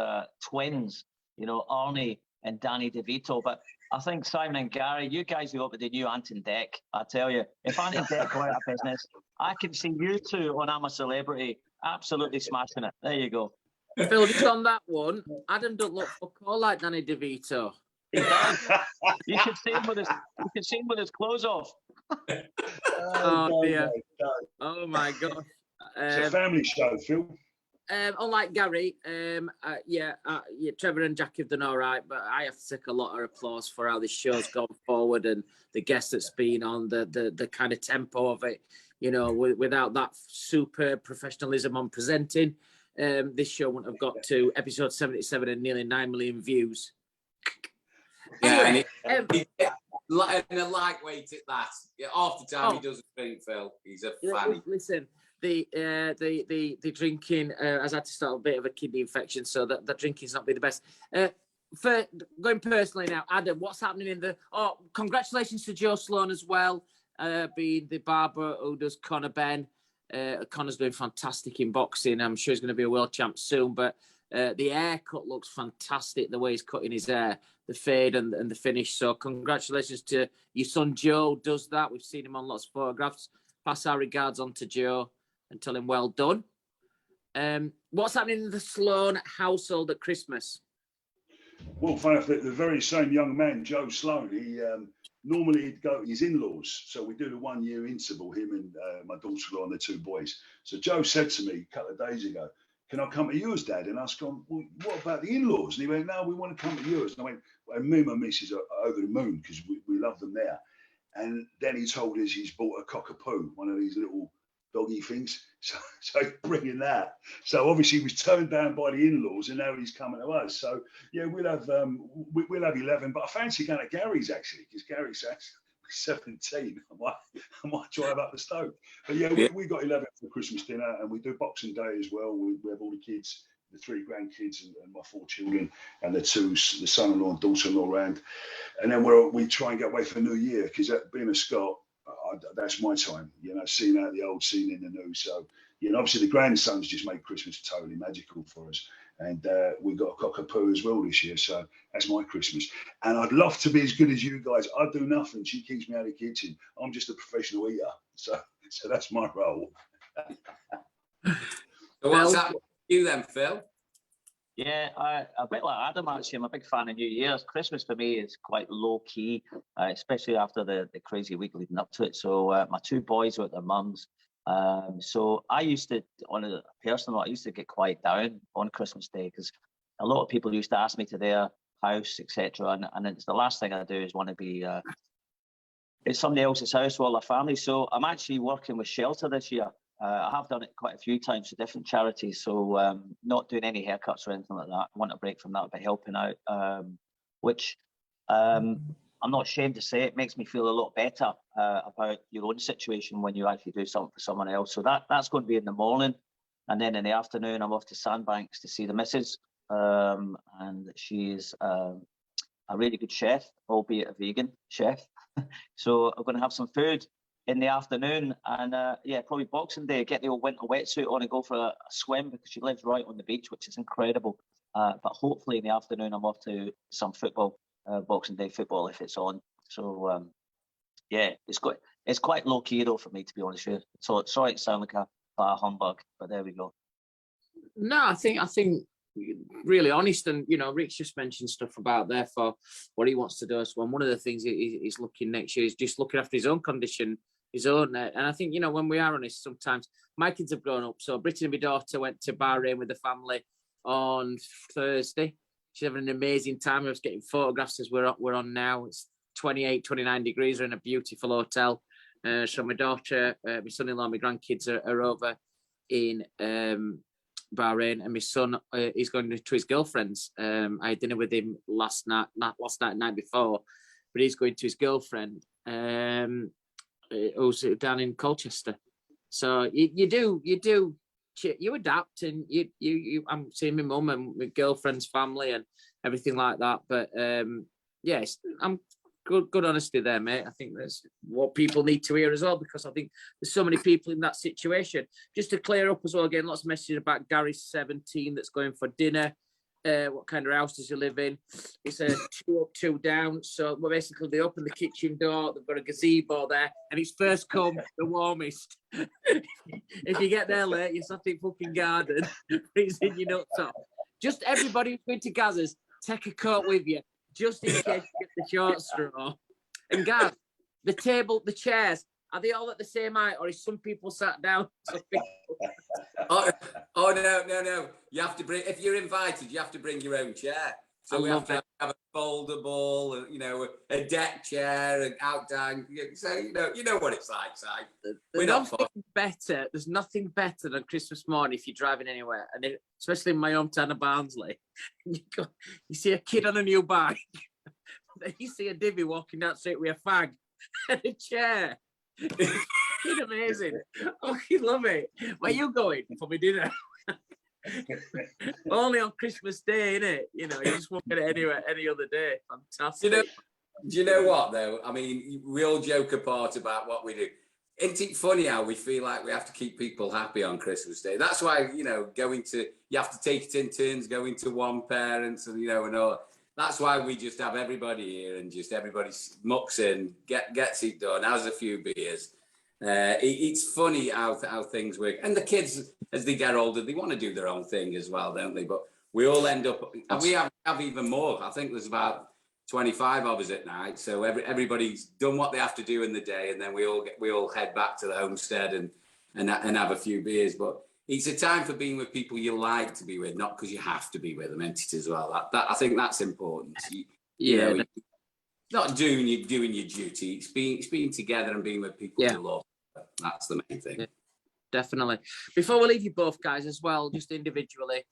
twins, you know, Arnie and Danny DeVito. But I think Simon and Gary, you guys who opened the new Ant and Deck, I tell you, if Ant and Deck go out of business, I can see you two on I'm a Celebrity absolutely smashing it. There you go. Phil, just on that one, Adam don't look fuck all like Danny DeVito. He does. You should see him with his clothes off. Oh dear. Oh my God. It's a family show, Phil. Unlike Gary, Trevor and Jack have done all right, but I have to take a lot of applause for how this show's gone forward and the guest that's been on, the kind of tempo of it. You know, without that superb professionalism on presenting, this show wouldn't have got to episode 77 and nearly 9 million views. Yeah, and a lightweight at that. Yeah, half the time he doesn't drink, Phil. He's a fanny. Listen, the drinking has had to start a bit of a kidney infection, so that the drinking's not been the best. For going personally now, Adam, what's happening in the? Oh, congratulations to Joe Sloan as well, being the barber who does Conor Ben. Conor's doing fantastic in boxing. I'm sure he's going to be a world champ soon, but the haircut looks fantastic, the way he's cutting his hair, the fade and the finish. So congratulations to your son Joe, does that. We've seen him on lots of photographs. Pass our regards on to Joe and tell him well done. What's happening in the Sloan household at Christmas? Well, funny enough, the very same young man, Joe Sloan, he normally he'd go to his in-laws. So we do the 1 year interval, him and my daughter-in-law and the two boys. So Joe said to me a couple of days ago, can I come to yours, Dad? And I was going, well, what about the in-laws? And he went, no, we want to come to yours. And I went, well, me and my missus are over the moon because we love them there. And then he told us he's bought a cockapoo, one of these little doggy things. So he's bringing that. So obviously he was turned down by the in-laws, and now he's coming to us. So yeah, we'll have 11. But I fancy going to Gary's actually, because Gary's 17. I might drive up the Stoke. But yeah, we got 11 for Christmas dinner, and we do Boxing Day as well. We have all the kids, the 3 grandkids and my 4 children, and the son-in-law and daughter-in-law around. And then we try and get away for New Year, because being a Scot, that's my time, seeing out the old, seeing in the new. So, obviously the grandsons just make Christmas totally magical for us. And we've got a cockapoo as well this year. So that's my Christmas. And I'd love to be as good as you guys. I do nothing. She keeps me out of the kitchen. I'm just a professional eater. So that's my role. So what's happening to you then, Phil? Yeah, a bit like Adam, actually. I'm a big fan of New Year's. Christmas for me is quite low key, especially after the crazy week leading up to it. So my 2 boys were at their mum's. So I used to, on a personal note, I used to get quite down on Christmas Day, because a lot of people used to ask me to their house, etc. And it's the last thing I do is want to be at somebody else's house with all their family. So I'm actually working with Shelter this year. I have done it quite a few times for different charities, so not doing any haircuts or anything like that. I want a break from that, but helping out, which I'm not ashamed to say, it makes me feel a lot better about your own situation when you actually do something for someone else. So that's going to be in the morning, and then in the afternoon I'm off to Sandbanks to see the missus, and she is a really good chef, albeit a vegan chef. So I'm going to have some food in the afternoon, and probably Boxing Day, get the old winter wetsuit on and go for a swim, because she lives right on the beach, which is incredible. But hopefully in the afternoon I'm off to some football, Boxing Day football if it's on. So it's quite low key though for me, to be honest with you. So sorry to sound like a humbug, but there we go. No, I think really honest, and Rick's just mentioned stuff about there for what he wants to do. So one of the things he's looking next year is just looking after his own condition, his own. And I think when we are honest, sometimes my kids have grown up. So Brittany, my daughter, went to Bahrain with the family on Thursday. She's having an amazing time. I was getting photographs as we're on now. It's 28, 29 degrees. We're in a beautiful hotel. So my daughter, my son-in-law, my grandkids are over in Bahrain, and my son is going to his girlfriend's. I had dinner with him last night, night before, but he's going to his girlfriend, who's down in Colchester. So you adapt, and you I'm seeing my mum and my girlfriend's family and everything like that. But yes, I'm good honesty there, mate. I think that's what people need to hear as well, because I think there's so many people in that situation. Just to clear up as well, again, lots of messages about Gary's 17 that's going for dinner. What kind of house does he live in? It's a 2 up, 2 down. So basically they open the kitchen door, they've got a gazebo there, and it's first come the warmest. If you get there late, you're sat in fucking garden, freezing your nuts off. Just everybody who's been to Gaza's, take a coat with you, just in case you get the short straw. And Gaz, the chairs, are they all at the same height, or is some people sat down? Oh no! You have to bring, if you're invited, you have to bring your own chair. So we have to have a foldable, a deck chair, an out down. So you know what it's like. Si. We're not better. There's nothing better than Christmas morning if you're driving anywhere, and especially in my hometown of Barnsley. You see a kid on a new bike, then you see a divvy walking down the street with a fag and a chair. It's amazing. Oh, you love it. Where you going for my dinner? Only on Christmas Day, innit? You know, you just won't get it anywhere any other day. Fantastic. Do you know what though? I mean, we all joke apart about what we do. Isn't it funny how we feel like we have to keep people happy on Christmas Day? That's why, you know, you have to take it in turns, going to one parents and, you know, and all. That's why we just have everybody here and just everybody mucks in, gets it done, has a few beers. It's funny how things work. And the kids, as they get older, they want to do their own thing as well, don't they? But we all end up, and we have even more. I think there's about 25 of us at night, so everybody's done what they have to do in the day, and then we all head back to the homestead and have a few beers. But it's a time for being with people you like to be with, not because you have to be with them, isn't it, as well? That I think that's important. You know, not doing your duty. It's being together and being with people you love. That's the main thing. Yeah, definitely. Before we leave you both guys as well, just individually.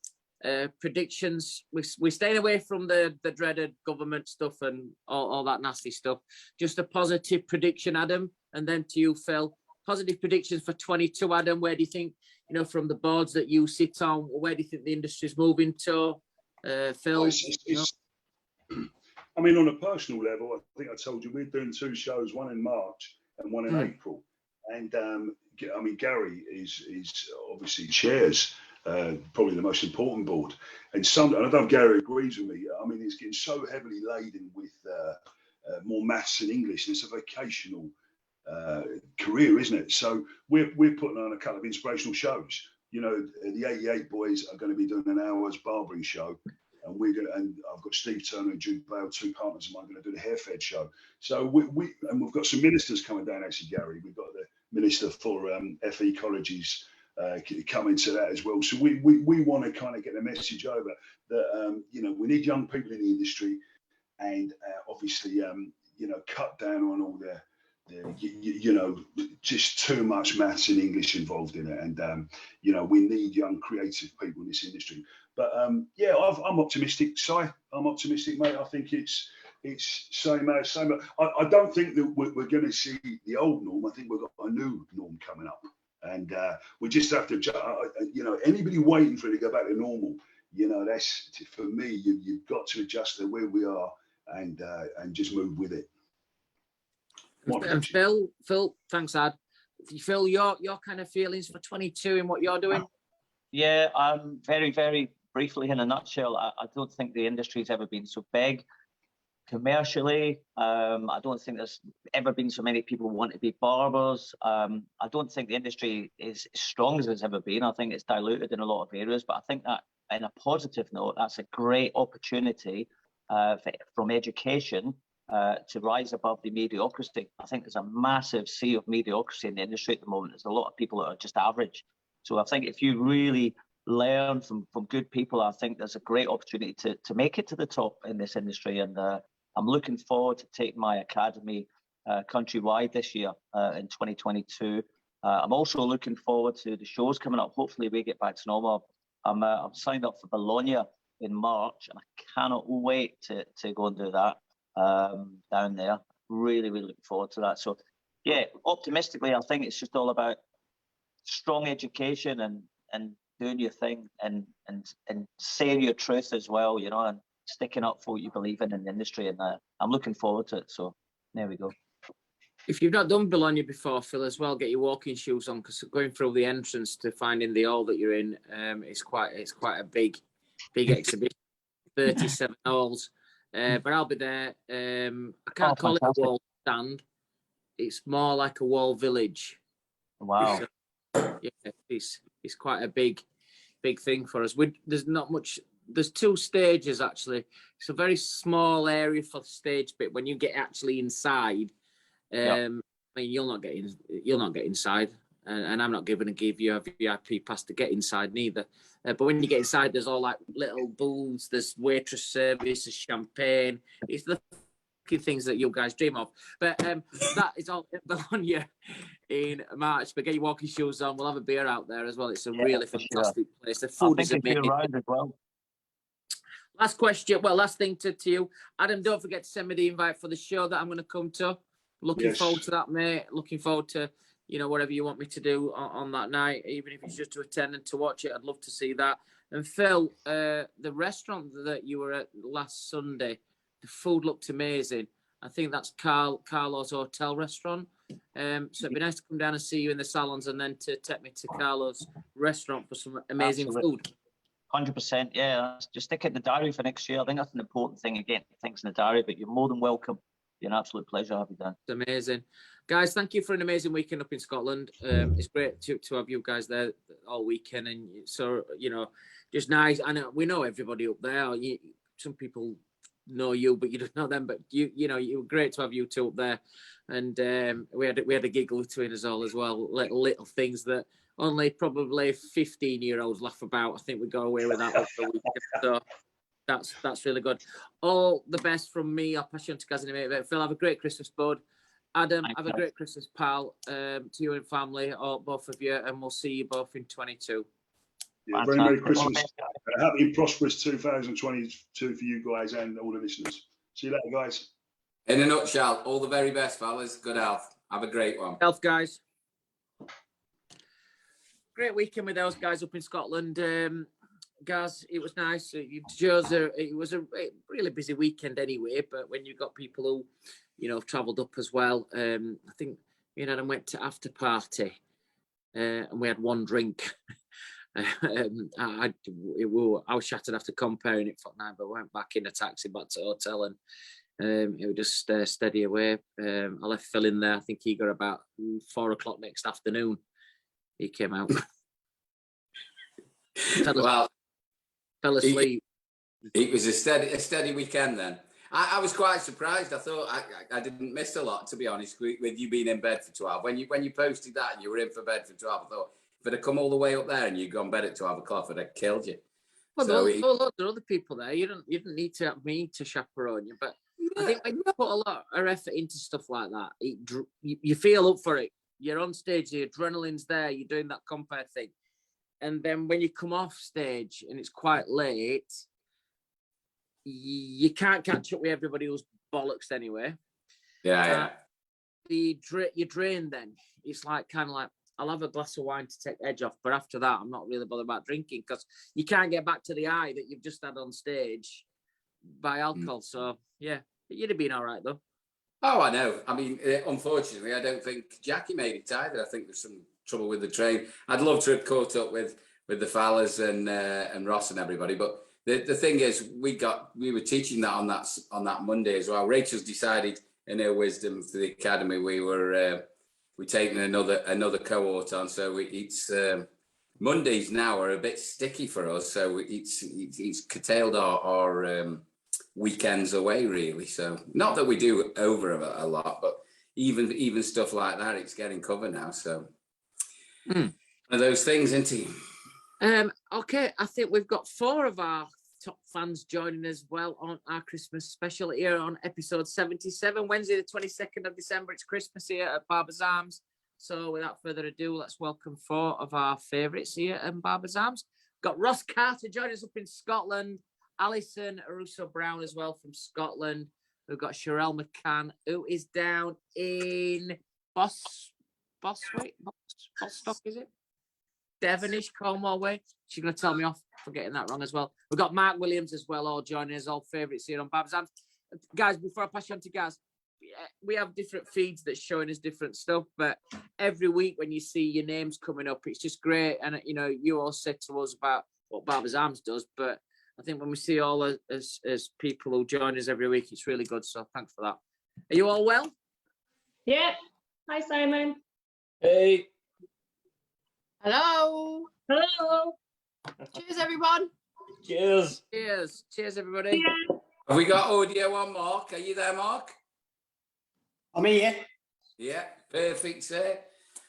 Predictions. We're staying away from the dreaded government stuff and all that nasty stuff. Just a positive prediction, Adam, and then to you, Phil. Positive predictions for 22, Adam. Where do you think, you know, from the boards that you sit on, where do you think the industry's moving to? Phil? I mean, on a personal level, I think I told you we're doing 2 shows, one in March and one in April. And I mean, Gary is obviously chairs probably the most important board. And I don't know if Gary agrees with me. I mean, it's getting so heavily laden with more maths and English. And it's a vocational career, isn't it? So we're putting on a couple of inspirational shows. You know, the 88 boys are going to be doing an hour's barbering show. And I've got Steve Turner and Jude Bale, 2 partners of mine, going to do the hair fed show. So we've got some ministers coming down, actually, Gary. We've got the minister for FE colleges coming to that as well. So we want to kind of get the message over that, you know, we need young people in the industry, and obviously, you know, cut down on all the you know, just too much maths and English involved in it. And, you know, we need young creative people in this industry. But yeah, I'm optimistic, Si. I'm optimistic, mate. I think it's same. I don't think that we're going to see the old norm. I think we've got a new norm coming up. And we just have to, you know, anybody waiting for it to go back to normal, you know, that's, for me, you've got to adjust to where we are and just move with it. And Phil, thanks, Ad. Phil, your kind of feelings for 22 and what you're doing? Yeah, very, very briefly in a nutshell, I don't think the industry's ever been so big. Commercially, I don't think there's ever been so many people who want to be barbers. I don't think the industry is as strong as it's ever been. I think it's diluted in a lot of areas, but I think that in a positive note, that's a great opportunity from education to rise above the mediocrity. I think there's a massive sea of mediocrity in the industry at the moment. There's a lot of people that are just average. So I think if you really learn from good people, I think there's a great opportunity to make it to the top in this industry. And I'm looking forward to taking my academy countrywide this year in 2022. I'm also looking forward to the shows coming up. Hopefully we get back to normal. I'm signed up for Bologna in March, and I cannot wait to go and do that down there. Really, really looking forward to that. So yeah, optimistically, I think it's just all about strong education and doing your thing and saying your truth as well, you know, and sticking up for what you believe in the industry. And I'm looking forward to it. So there we go. If you've not done Bologna before, Phil, as well, get your walking shoes on, because going through the entrance to finding the hall that you're in, it's quite a big exhibition. 37 halls. But I'll be there. I can't call it a wall stand. It's more like a wall village. Wow. So, yeah, it's quite a big thing for us. There's not much. There's 2 stages actually. It's a very small area for the stage bit. When you get actually inside, I mean, you'll not get inside, and I'm not going to give you a VIP pass to get inside neither. But when you get inside, there's all like little booths. There's waitress service, there's champagne. It's the things that you guys dream of. But that is all on you in March. But get your walking shoes on. We'll have a beer out there as well. It's a really fantastic place. The food is amazing. Around as well. Last question. Well, last thing to you, Adam. Don't forget to send me the invite for the show that I'm going to come to. Looking forward to that, mate. Looking forward to whatever you want me to do on that night, even if it's just to attend and to watch it. I'd love to see that. And Phil, the restaurant that you were at last Sunday, the food looked amazing. I think that's Carlo's Hotel Restaurant. So it'd be nice to come down and see you in the salons and then to take me to Carlo's restaurant for some amazing food. 100%, yeah. Just stick it in the diary for next year. I think that's an important thing, again, things in the diary, but you're more than welcome. It's an absolute pleasure having you done. It's amazing. Guys, thank you for an amazing weekend up in Scotland. It's great to have you guys there all weekend. And so, just nice. And we know everybody up there. Some people know you, but you don't know them. But you were great to have you two up there. And we had a giggle between us all as well. Little things that only probably 15-year-olds laugh about. I think we got away with that over the weekend. So that's really good. All the best from me. I'll pass you on to Gaz in a minute. Phil, have a great Christmas, bud. Adam, have a great Christmas, pal. To you and family, or both of you, and we'll see you both in 22. Yeah, very Merry Christmas. Happy and prosperous 2022 for you guys and all the listeners. See you later, guys. In a nutshell, all the very best, fellas. Good health. Have a great one. Health, guys. Great weekend with those guys up in Scotland. Gaz, it was nice. It was a really busy weekend anyway, but when you've got people who, have travelled up as well, I think me and Adam went to after party and we had one drink. I was shattered after comparing it for night, but went back in a taxi back to the hotel and it was just steady away. I left Phil in there. I think he got about 4 o'clock next afternoon. He came out. Fell asleep. It was a steady weekend then. I was quite surprised. I thought I didn't miss a lot, to be honest, with you being in bed for 12. When you posted that and you were in for bed for 12, I thought, if I'd have come all the way up there and you'd gone bed at 12 o'clock, I'd have killed you. Well, there were lots of other people there. You didn't need to have me to chaperone you, but I think when you put a lot of effort into stuff like that, you feel up for it. You're on stage, the adrenaline's there, you're doing that compare thing. And then when you come off stage and it's quite late, you can't catch up with everybody who's bollocks anyway. Yeah. You drain then. It's kind of like, I'll have a glass of wine to take the edge off, but after that, I'm not really bothered about drinking because you can't get back to the high that you've just had on stage by alcohol. So, yeah, you'd have been all right, though. Oh, I know. I mean, unfortunately, I don't think Jackie made it either. I think there's some trouble with the train. I'd love to have caught up with the fellas and Ross and everybody, but the thing is, we were teaching that on that Monday as well. Rachel's decided, in her wisdom, for the academy, we're taking another cohort on. So it's Mondays now are a bit sticky for us. So it's curtailed our weekends away, really. So not that we do over a lot, but even stuff like that, it's getting covered now. So one of those things, isn't it? Okay, I think we've got 4 of our top fans joining as well on our Christmas special here on episode 77, Wednesday the 22nd of December. It's Christmas here at Barbers Arms. So without further ado, let's welcome 4 of our favourites here at Barbers Arms. Got Ross Carter joining us up in Scotland, Alison Russo Brown as well from Scotland. We've got Sarrelle McCann, who is down in Bostock, is it? Devonish, Cornwall way. She's going to tell me off for getting that wrong as well. We've got Marc Williams as well, all joining us, all favourites here on Barbers Arms. Guys, before I pass you on to Gaz, we have different feeds that's showing us different stuff, but every week when you see your names coming up, it's just great. And, you all said to us about what Barbers Arms does, but I think when we see all as people who join us every week, it's really good. So thanks for that. Are you all well? Yeah. Hi, Simon. Hey. Hello. Hello. Cheers, everyone. Cheers. Cheers, everybody. Yeah. Have we got audio on, Marc? Are you there, Marc? I'm here. Yeah, perfect, sir.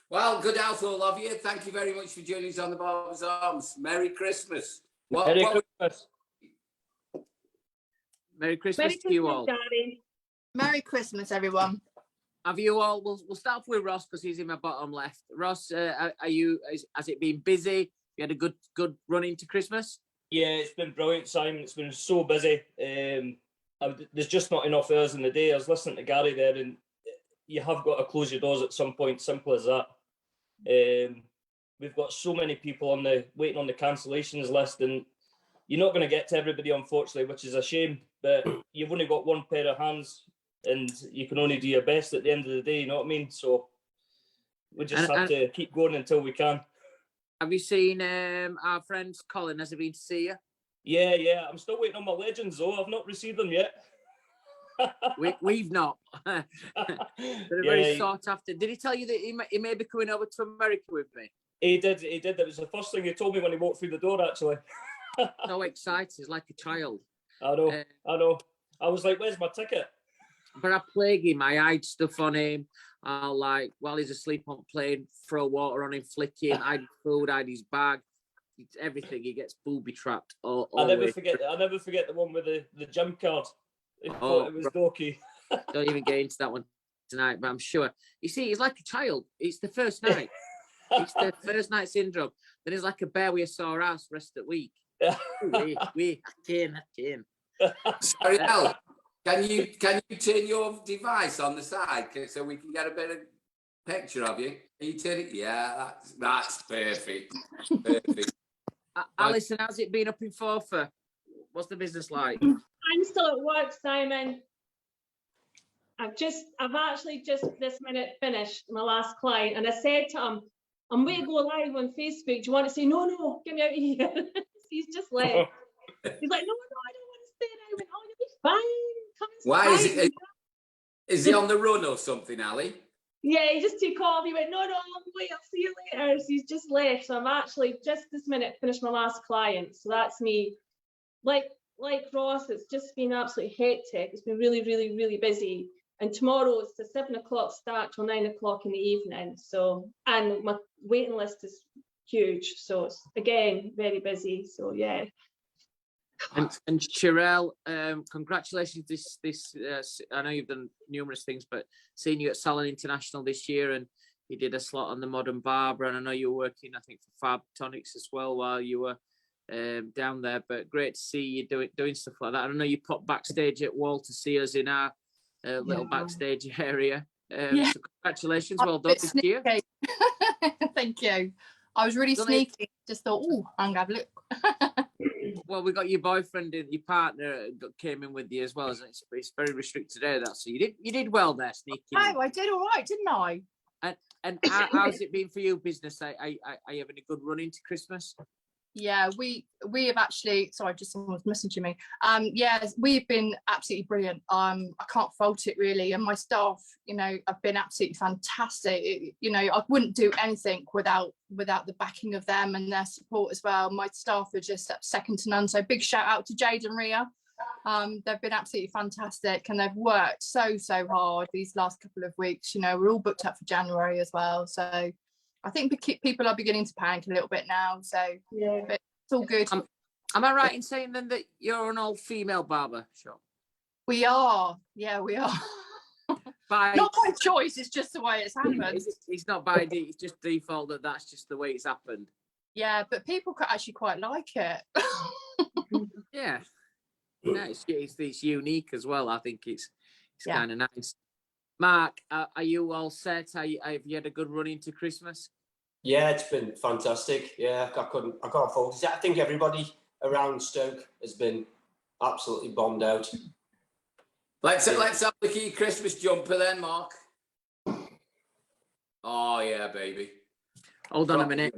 Well, good health, all of you. Thank you very much for joining us on the Barbers Arms. Merry Christmas. Merry Christmas. Merry Christmas to you all. Daddy. Merry Christmas, everyone. Have you all? We'll start off with Ross because he's in my bottom left. Ross, are you? Has it been busy? You had a good run into Christmas? Yeah, it's been brilliant, Simon. It's been so busy. There's just not enough hours in the day. I was listening to Gary there, and you have got to close your doors at some point. Simple as that. We've got so many people waiting on the cancellations list, and you're not going to get to everybody, unfortunately, which is a shame. But you've only got one pair of hands, and you can only do your best at the end of the day. You know what I mean? So we just have to keep going until we can. Have you seen our friends Colin? Has he been to see you? Yeah. I'm still waiting on my legends, though. I've not received them yet. We've not. They're very sought after. Did he tell you that he may be coming over to America with me? He did. That was the first thing he told me when he walked through the door, actually. So excited. He's like a child. I know. I was like, where's my ticket? But I plague him. I hide stuff on him. I'll while he's asleep on plane, throw water on him, flick him, hide food, hide his bag, everything. He gets booby trapped. I never forget the one with the gym card. He thought it was dorky. Don't even get into that one tonight, but I'm sure. You see, he's like a child. It's the first night. It's the first night syndrome. Then he's like a bear with a sore ass rest of the week. I can. Sarrelle, can you turn your device on the side so we can get a better picture of you? Can you turn it? Yeah, that's perfect. Perfect. Alison, how's it been up in Forfar? What's the business like? I'm still at work, Simon. I've actually just this minute finished my last client, and I said to him, I'm going to go live on Facebook. Do you want to say, no, get me out of here? He's just left. He's like, no, I don't want to stay there. I went, oh, you'll be fine. Come and Why stay. is he on the run or something, Ali? Yeah, he just took off. He went, no, I'll wait. I'll see you later. So he's just left. So I'm actually just this minute finished my last client. So that's me. Like Ross, it's just been absolutely hectic. It's been really, really, really busy. And tomorrow it's a 7 o'clock start till 9 o'clock in the evening. So, and my waiting list is huge. So it's again very busy. So yeah. And Sarrelle, congratulations! This I know you've done numerous things, but seeing you at Salon International this year, and you did a slot on the Modern Barber, and I know you were working, I think, for Fab Tonics as well while you were down there. But great to see you doing stuff like that. I know you popped backstage at Wahl to see us in our little backstage area. So congratulations, well done this year. Thank you. I was really sneaky. Just thought, I'm gonna have a look. Well, we got your boyfriend and your partner came in with you as well. It's very restricted area, that. So you did well there, sneaking. Oh, I did all right, didn't I? And how's it been for you, business? Are you having a good run into Christmas? Yeah, we have actually. Sorry, just someone's messaging me. Yeah, we've been absolutely brilliant. I can't fault it really, and my staff, have been absolutely fantastic. I wouldn't do anything without the backing of them and their support as well. My staff are just second to none. So big shout out to Jade and Ria. They've been absolutely fantastic, and they've worked so hard these last couple of weeks. We're all booked up for January as well, so. I think people are beginning to panic a little bit now, so yeah, but it's all good. Am I right in saying then that you're an all-female barber shop? We are, yeah, we are. Not by choice; it's just the way it's happened. It's not by it's just default that's just the way it's happened. Yeah, but people actually quite like it. Yeah, it's unique as well. I think it's kind of nice. Marc, are you all set? Have you had a good run into Christmas? Yeah, it's been fantastic. Yeah, I can't fault it. I think everybody around Stoke has been absolutely bombed out. Let's have a look at your Christmas jumper then, Marc. Oh yeah, baby. Hold on a minute.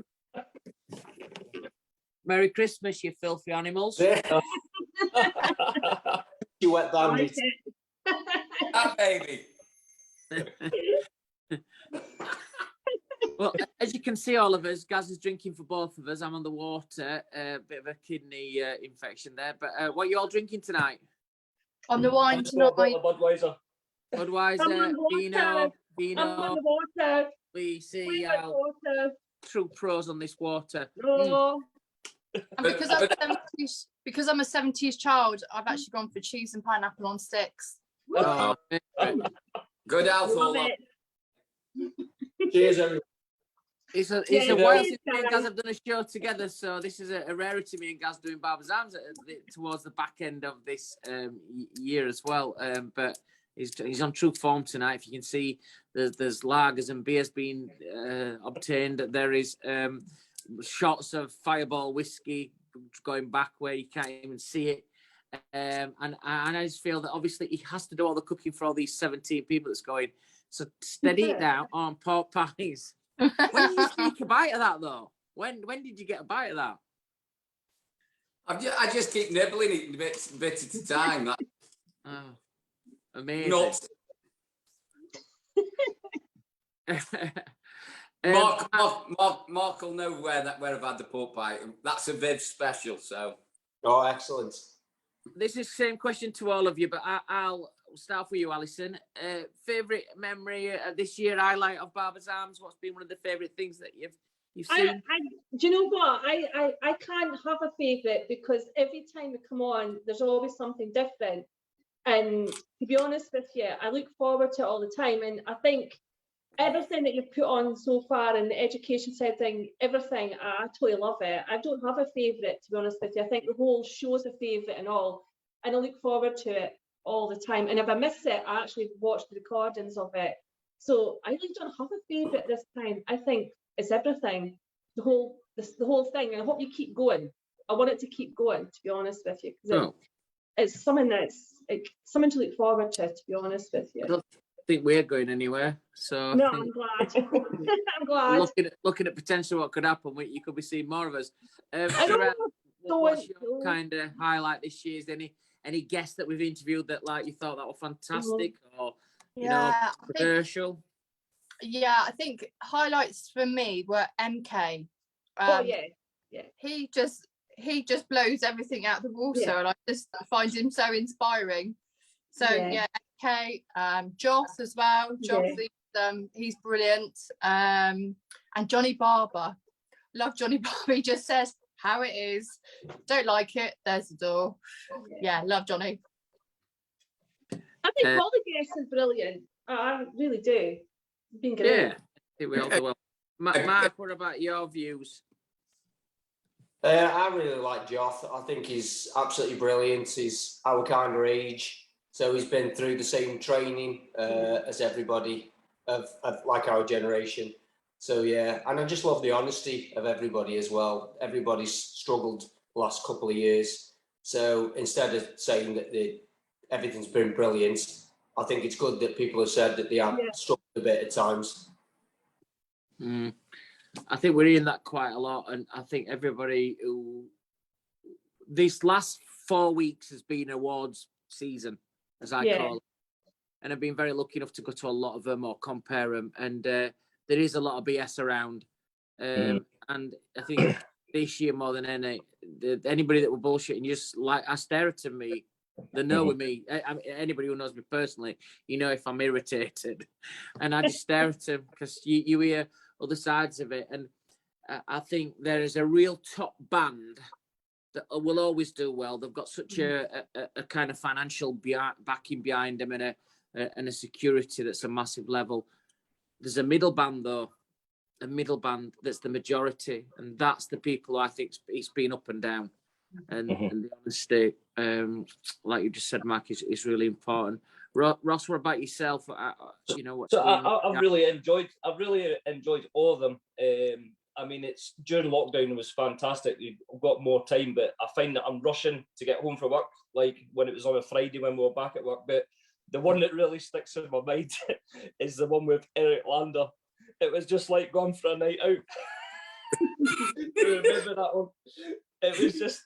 Merry Christmas, you filthy animals. You wet bandit. That baby. Well, as you can see, all of us, Gaz is drinking for both of us. I'm on the water, bit of a kidney infection there. But what are you all drinking tonight? On the wine tonight. Budweiser, Vino. Water. We see true pros on this water. Oh. And because I'm a 70s child, I've actually gone for cheese and pineapple on sticks. Oh, Good health, all. Love it. Cheers, everyone. It's a Yeah, while cheers, since me and guys. Gaz have done a show together, so this is a rarity. Me and Gaz doing Barbers Arms towards the back end of this year as well. But he's on true form tonight. If you can see, there's lagers and beers being obtained. There is shots of Fireball whiskey going back where you can't even see it. And I just feel that obviously he has to do all the cooking for all these 17 people that's going. So steady it down on pork pies. When did you sneak a bite of that though? When did you get a bite of that? I just keep nibbling it bit at a time. That, Oh, amazing. nuts. Marc will know where I've had the pork pie. That's a Viv special, so. Oh, excellent. This is the same question to all of you, but I'll start with you, Alison. Favourite memory this year, highlight of Barbers Arms? What's been one of the favourite things that you've seen? Do you know what? I can't have a favourite because every time we come on, there's always something different. And to be honest with you, I look forward to it all the time. And I think everything that you've put on so far in the education side thing, everything, I totally love it. I don't have a favourite, to be honest with you. I think the whole show's a favourite and all. And I look forward to it all the time. And if I miss it, I actually watch the recordings of it. So I really don't have a favourite this time. I think it's everything, the whole thing. And I hope you keep going. I want it to keep going, to be honest with you, because it's something that's something to look forward to be honest with you. I don't think we're going anywhere. So no, I'm glad. I'm glad. Looking at potential what could happen, you could be seeing more of us. Sarrelle, what's your kind of highlight this year? Is any guests that we've interviewed that like you thought that were fantastic or you know controversial? Yeah, I think highlights for me were MK. He just blows everything out the water, and I just find him so inspiring. So MK, Joth as well. Joth, he's brilliant. And Johnny Barber, love Johnny Barber. He just says how it is. Don't like it, there's the door. Yeah, love Johnny. I think all the guests are brilliant. I really do. It's been great. Yeah, I think we all do well. Marc, what about your views? I really like Joth. I think he's absolutely brilliant. He's our kind of age, so he's been through the same training as everybody of like our generation. So yeah, and I just love the honesty of everybody as well. Everybody's struggled the last couple of years, so instead of saying that everything's been brilliant, I think it's good that people have said that they have struggled a bit at times. I think we're hearing that quite a lot, and I think everybody who this last 4 weeks has been awards season, as I call it, and I've been very lucky enough to go to a lot of them or compare them, and there is a lot of BS around, and I think this year more than anybody that were bullshitting, just like I stare at me. They know with me. Anybody who knows me personally, you know if I'm irritated, and I just stare at them because you hear other sides of it, and I think there is a real top band that will always do well. They've got such a kind of financial backing behind them and a security that's a massive level. There's a middle band though, a middle band that's the majority, and that's the people who I think it's been up and down. And the honesty, like you just said, Marc, is really important. Ross, what about yourself? You know what? So I've really enjoyed all of them. I mean, it's during lockdown, it was fantastic. You've got more time, but I find that I'm rushing to get home from work, like when it was on a Friday when we were back at work. But the one that really sticks in my mind is the one with Eric Lander. It was just like going for a night out. You remember that one? It was just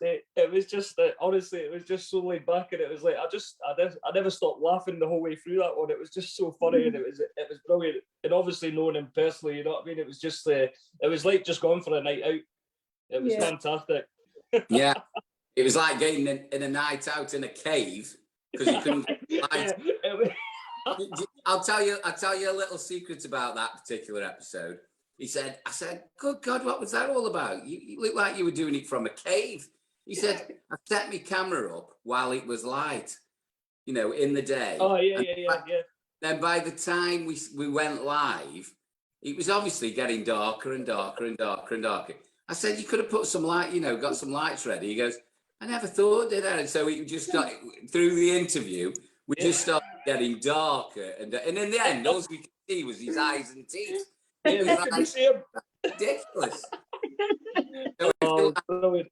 honestly, it was just so laid back, and it was like I never stopped laughing the whole way through that one. It was just so funny, and it was brilliant. And obviously knowing him personally, you know what I mean. It was just it was like just going for a night out. It was fantastic. Yeah, it was like getting in a night out in a cave because you couldn't. I'll tell you a little secret about that particular episode. I said, good God, what was that all about? You look like you were doing it from a cave. He said, I set my camera up while it was light. in the day. Oh, yeah, And yeah. Then by the time we went live, it was obviously getting darker and darker and darker and darker. I said, you could have put some light, got some lights ready. He goes, I never thought, did I? And so we just got, through the interview, we just started getting darker. And in the end, all we could see was his eyes and teeth. It was like ridiculous. Oh, brilliant.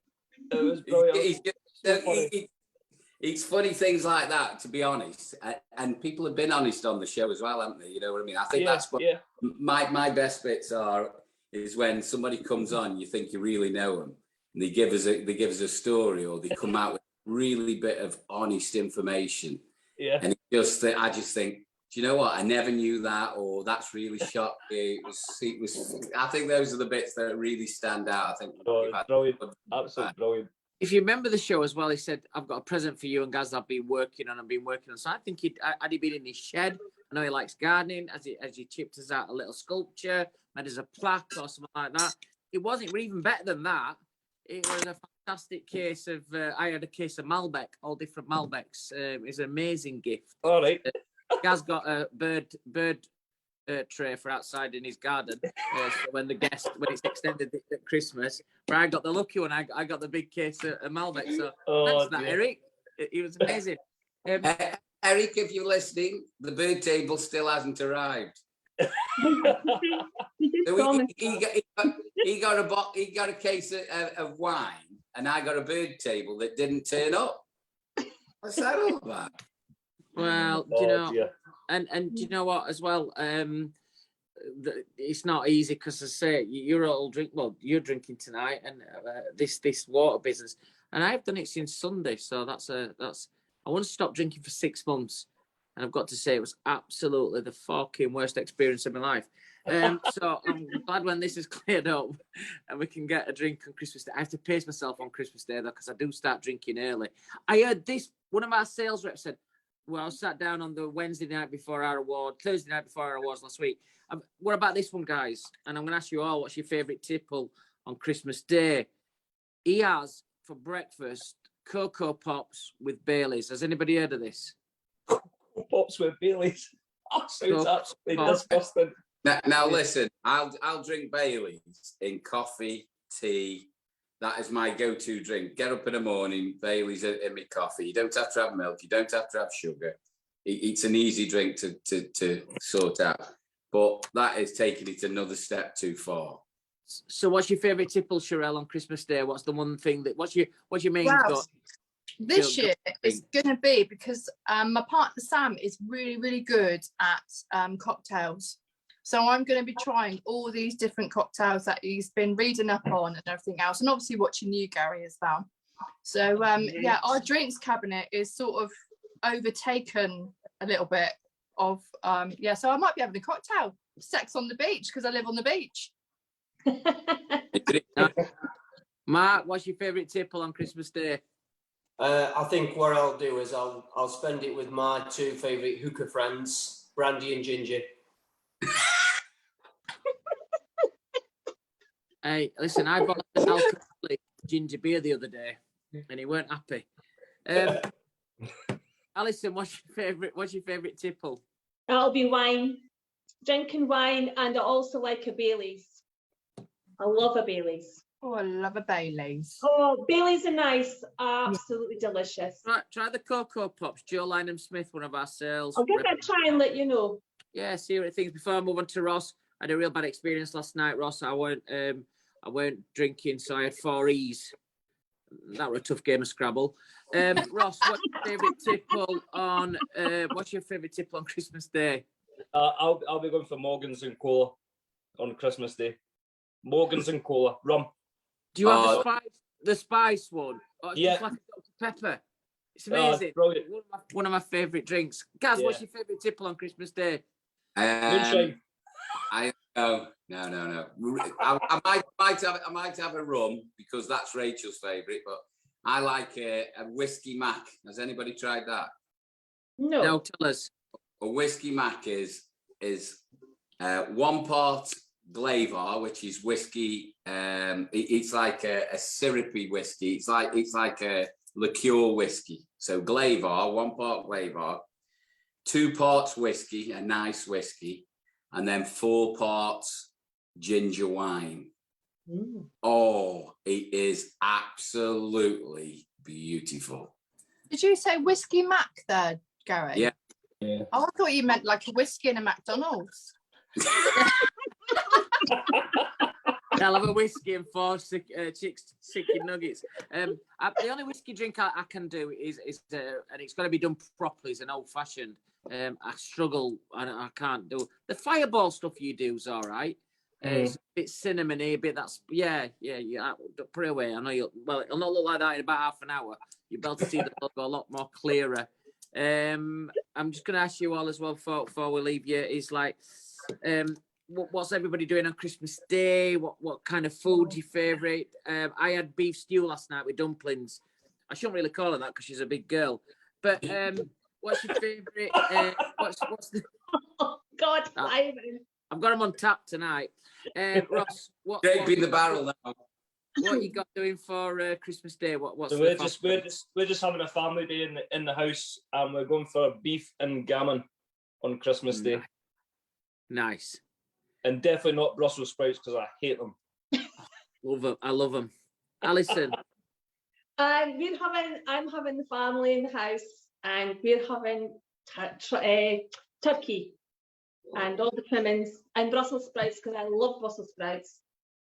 It was brilliant. It's funny things like that, to be honest. And people have been honest on the show as well, haven't they? You know what I mean? I think that's what my best bits is when somebody comes on, you think you really know them, and they give us a story, or they come out with really bit of honest information. Yeah. And I just think, do you know what? I never knew that, or that's really shocked me. It was. I think those are the bits that really stand out. I think. Brilliant. Absolutely brilliant. If you remember the show as well, he said, I've got a present for you and guys I've been working on. So I think had he been in his shed, I know he likes gardening, as he chipped us out a little sculpture, made us a plaque or something like that. It wasn't even better than that. It was a fantastic case of, I had a case of Malbec, all different Malbecs. It was an amazing gift. All right. Gaz got a bird tray for outside in his garden. So when it's extended at Christmas, but I got the lucky one. I got the big case of Malbec. So thanks for that, Eric. It was amazing. Eric, if you're listening, the bird table still hasn't arrived. So he got a case of wine, and I got a bird table that didn't turn up. What's that all about? Well, and do you know what as well? It's not easy because, I say, you're all you're drinking tonight, and this water business, and I've done it since Sunday, so that's I want to stop drinking for 6 months, and I've got to say it was absolutely the fucking worst experience of my life. So I'm glad when this is cleared up and we can get a drink on Christmas Day. I have to pace myself on Christmas Day though, because I do start drinking early. I heard this. One of our sales reps said, well, I sat down on the Thursday night before our awards last week. What about this one, guys? And I'm going to ask you all, what's your favourite tipple on Christmas Day? He has, for breakfast, Cocoa Pops with Baileys. Has anybody heard of this? Pops with Baileys. Oh, sounds absolutely disgusting. Now listen, I'll drink Baileys in coffee, tea. That is my go-to drink. Get up in the morning, Baileys in my coffee. You don't have to have milk. You don't have to have sugar. It's an easy drink to sort out. But that is taking it another step too far. So what's your favourite tipple, Sarrelle, on Christmas Day? What's the one thing that, what's your main Well, this year it's going to be, because my partner Sam is really, really good at cocktails. So I'm going to be trying all these different cocktails that he's been reading up on and everything else, and obviously watching you, Gary, as well. So yeah, our drinks cabinet is sort of overtaken a little bit of so I might be having a cocktail. Sex on the beach, because I live on the beach. Marc, what's your favourite tipple on Christmas Day? I think what I'll do is I'll spend it with my two favourite hookah friends, Brandy and Ginger. Hey, listen, I bought an alcoholic ginger beer the other day, and he weren't happy. Alison, what's your favourite tipple? That'll be wine. Drinking wine, and I also like a Baileys. I love a Baileys. Oh, I love a Baileys. Oh, Baileys are nice. Absolutely delicious. Try the Cocoa Pops. Joe Lynham Smith, one of our sales. I'll give it a try and let you know. Yeah, see what it thinks. Before I move on to Ross, I had a real bad experience last night, Ross. I weren't drinking, so I had 4 E's. That was a tough game of Scrabble. Ross, what's your favourite tipple on? What's your favourite tipple on Christmas Day? I'll be going for Morgan's and Cola on Christmas Day. Morgan's and Cola rum. Do you have the spice one? Oh, it's yeah, just like a Dr. Pepper. It's amazing. Brilliant. One of my favourite drinks. Gaz, what's your favourite tipple on Christmas Day? Moonshine. No. I might have a rum, because that's Rachel's favourite, but I like a whiskey mac. Has anybody tried that? No, tell us. A whiskey mac is 1 part Glavar, which is whiskey. It's like a syrupy whiskey. It's like a liqueur whiskey. So Glavar, 1 part Glavar, 2 parts whiskey, a nice whiskey, and then 4 parts ginger wine. Oh, it is absolutely beautiful. Did you say whiskey mac there, Gary? Yeah. Yeah. Oh, I thought you meant like a whiskey in a McDonald's. I'll have a whiskey and 4 chicken nuggets. The only whiskey drink I can do is and it's got to be done properly, is an old fashioned. I struggle and I can't do the fireball stuff you do is all right. It's a bit cinnamony, a bit that's put it away. I know it'll not look like that in about half an hour. You'll be able to see the logo a lot more clearer. I'm just going to ask you all as well before we leave you is like, what's everybody doing on Christmas Day? What kind of food your favourite? I had beef stew last night with dumplings. I shouldn't really call her that because she's a big girl. But what's your favourite? What's the? Oh God, Simon. I've got them on tap tonight. Ross, what Scraping the barrel now. What you got doing for Christmas Day? What's So we're just having a family day in the house, and we're going for beef and gammon on Christmas Day. Nice. And definitely not Brussels sprouts because I hate them. Love them. I love them. Alison. I'm having the family in the house, and we're having turkey and all the trimmings and Brussels sprouts because I love Brussels sprouts.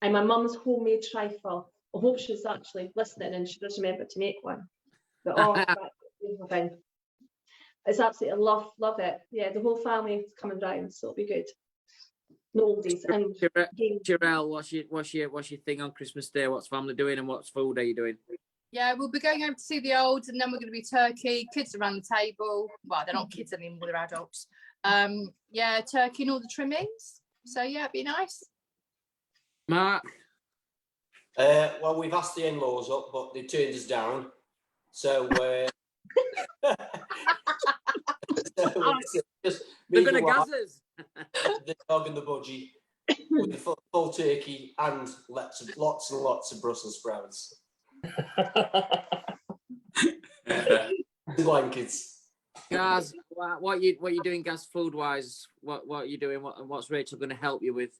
And my mum's homemade trifle. I hope she's actually listening and she does remember to make one. But it's absolutely love it. Yeah, the whole family is coming round, so it'll be good. No oldies. And Sarrelle, what's your thing on Christmas Day? What's family doing and what's food are you doing? Yeah, we'll be going over to see the olds, and then we're going to be turkey, kids around the table. Well, they're not kids anymore, they're adults. Yeah, turkey and all the trimmings. So yeah, it'd be nice. Marc? Well, we've asked the in-laws up, but they turned us down. So, just they're going to gas us. The dog and the budgie with the full turkey and lots and lots of Brussels sprouts. Blankets. Gaz, what you doing, Gaz, food wise? What are you doing? What's Rachel going to help you with?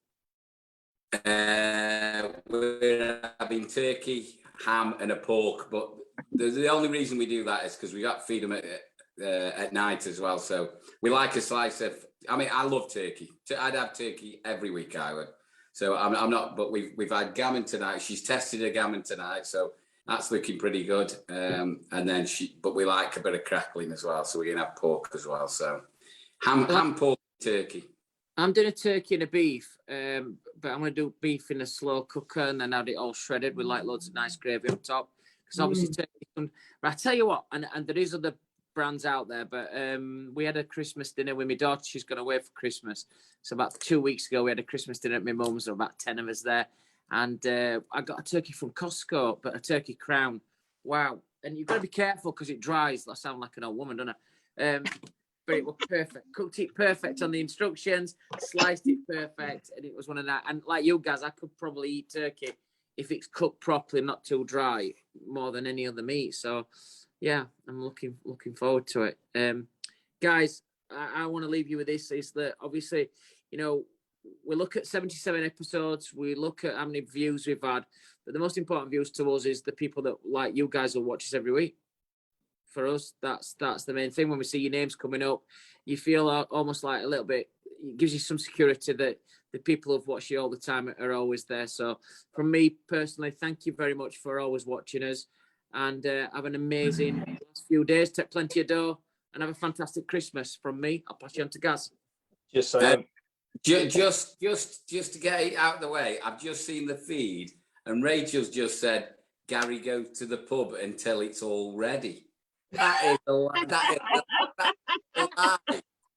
We're having turkey, ham, and a pork. But the only reason we do that is because we got to feed them at night as well. So we like a slice of. I mean, I love turkey. I'd have turkey every week. I would. So I'm not. But we've had gammon tonight. She's tested her gammon tonight, so that's looking pretty good. And then but we like a bit of crackling as well. So we're gonna have pork as well. So ham, pork, turkey. I'm doing a turkey and a beef, but I'm going to do beef in a slow cooker and then have it all shredded with like loads of nice gravy on top. Because obviously turkey. But I tell you what, and there is other brands out there, but we had a Christmas dinner with my daughter. She's gone away for Christmas. So about 2 weeks ago, we had a Christmas dinner at my mum's. There were about 10 of us there. And I got a turkey from Costco, but a turkey crown. Wow. And you've got to be careful because it dries. I sound like an old woman, don't I? But it was perfect. Cooked it perfect on the instructions, sliced it perfect, and it was one of that. And like you guys, I could probably eat turkey if it's cooked properly, not too dry, more than any other meat. So, yeah, I'm looking forward to it. Guys, I want to leave you with this: is that obviously, you know, we look at 77 episodes, we look at how many views we've had, but the most important views to us is the people that like you guys will watch us every week. For us, that's the main thing. When we see your names coming up, you feel almost like a little bit, it gives you some security that the people who've watched you all the time are always there. So from me personally, thank you very much for always watching us, and have an amazing last few days. Take plenty of dough and have a fantastic Christmas. From me, I'll pass you on to Gaz. Just to get it out of the way, I've just seen the feed and Rachel's just said, Gary, go to the pub until it's all ready. That is a lie.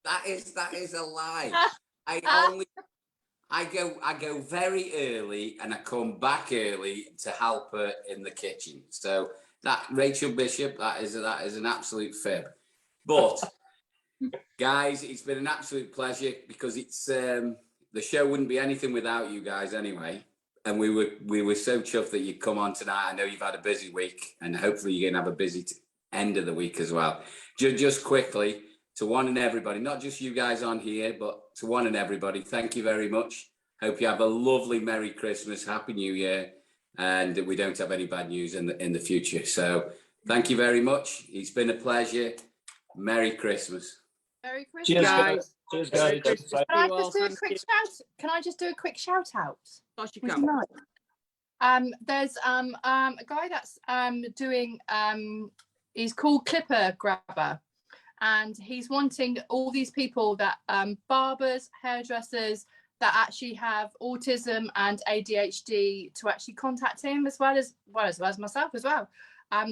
That is a lie. I go very early and I come back early to help her in the kitchen. So that Rachel Bishop, that is an absolute fib. But guys, it's been an absolute pleasure because it's the show wouldn't be anything without you guys anyway. and we were so chuffed that you'd come on tonight. I know you've had a busy week, and hopefully you're going to have a busy end of the week as well. Just quickly, to one and everybody, not just you guys on here, but to one and everybody, thank you very much. Hope you have a lovely Merry Christmas, Happy New Year, and we don't have any bad news in the future. So thank you very much. It's been a pleasure. Merry Christmas. Merry Christmas. Cheers, guys. Cheers, Merry guys. Christmas to Can I you all. just do a Thank quick you. shout? Can I just do a quick shout out? Of course you Would can. you like? There's a guy that's doing he's called Clipper Grabber, and he's wanting all these people that barbers, hairdressers that actually have autism and ADHD to actually contact him as well as myself as well.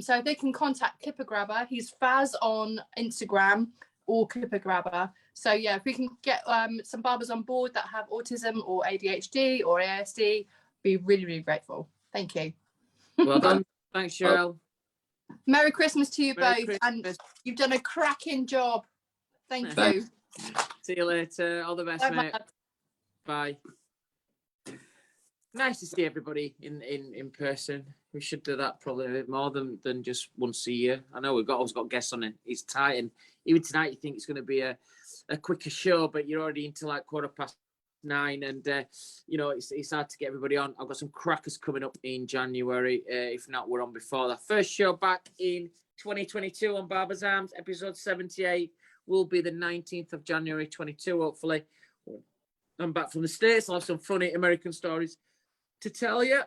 So they can contact Clipper Grabber. He's Faz on Instagram or Clipper Grabber. So yeah, if we can get some barbers on board that have autism or ADHD or ASD, be really, really grateful. Thank you. Well done. Thanks, Cheryl. Merry Christmas to you Merry both, Christmas. and you've done a cracking job. Thank you. Thanks. See you later. All the best, Bye, mate. bye. Bye. Nice to see everybody in person. We should do that probably a bit more than just once a year. I know we've always got guests on it. It's tight, and even tonight you think it's going to be a quicker show, but you're already into like 9:15, and you know it's hard to get everybody on. I've got some crackers coming up in January. If not, we're on before that. First show back in 2022 on Barbers Arms, episode 78 will be the 19th of January 22. Hopefully, I'm back from the States. I'll have some funny American stories to tell you.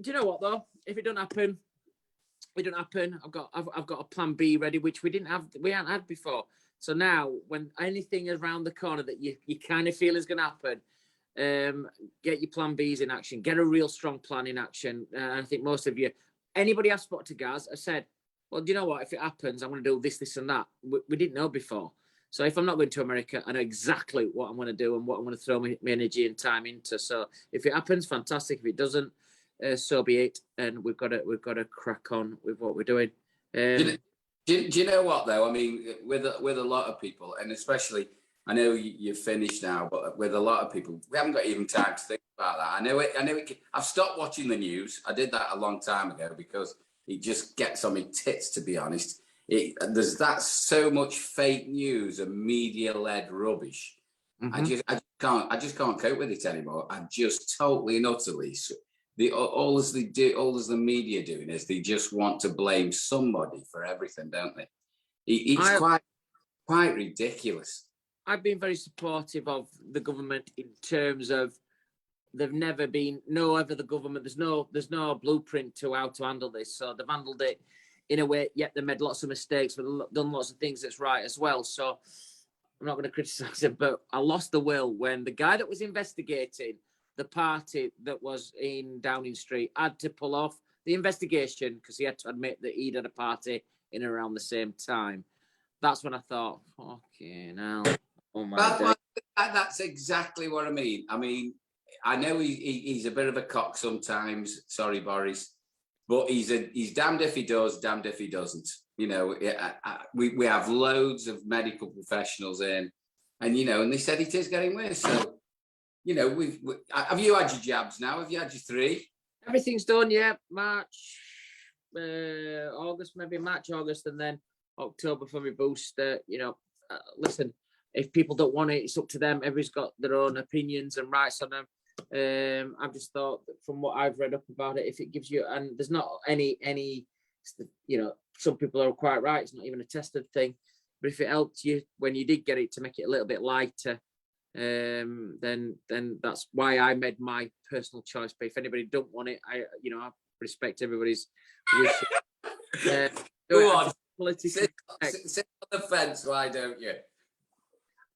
Do you know what though? If it don't happen, it don't happen. I've got a plan B ready, which we hadn't had before. So now, when anything around the corner that you kind of feel is going to happen, get your plan Bs in action. Get a real strong plan in action. I think most of you, anybody I've spoken to, Gaz, have said, well, do you know what? If it happens, I'm going to do this, this, and that. We didn't know before. So if I'm not going to America, I know exactly what I'm going to do and what I'm going to throw my energy and time into. So if it happens, fantastic. If it doesn't, so be it. And we've got to crack on with what we're doing. Do you know what though? I mean, with a lot of people, and especially, I know you're finished now, but with a lot of people, we haven't got even time to think about that. I know it. I've stopped watching the news. I did that a long time ago because it just gets on my tits, to be honest. There's so much fake news and media-led rubbish. Mm-hmm. I just can't cope with it anymore. I just totally and utterly. All as the media doing is they just want to blame somebody for everything, don't they? It's quite ridiculous. I've been very supportive of the government in terms of they've never been the government. There's no blueprint to how to handle this. So they've handled it in a way. Yet they made lots of mistakes, but done lots of things that's right as well. So I'm not going to criticise him, but I lost the will when the guy that was investigating the party that was in Downing Street had to pull off the investigation because he had to admit that he'd had a party in and around the same time. That's when I thought, fucking hell. Oh my God. That's exactly what I mean. I mean, I know he's a bit of a cock sometimes. Sorry, Boris. But he's damned if he does, damned if he doesn't. You know, we have loads of medical professionals in, and, you know, and they said it is getting worse. So, you know, have you had your jabs now? Have you had your 3? Everything's done, yeah. March, August, maybe March, August, and then October for my booster. You know, listen, if people don't want it, it's up to them. Everybody's got their own opinions and rights on them. I've just thought that from what I've read up about it, if it gives you, and there's not any, you know, some people are quite right. It's not even a tested thing, but if it helped you when you did get it to make it a little bit lighter, then that's why I made my personal choice. But if anybody don't want it, I respect everybody's wish. Go on, sit on the fence. Why don't you?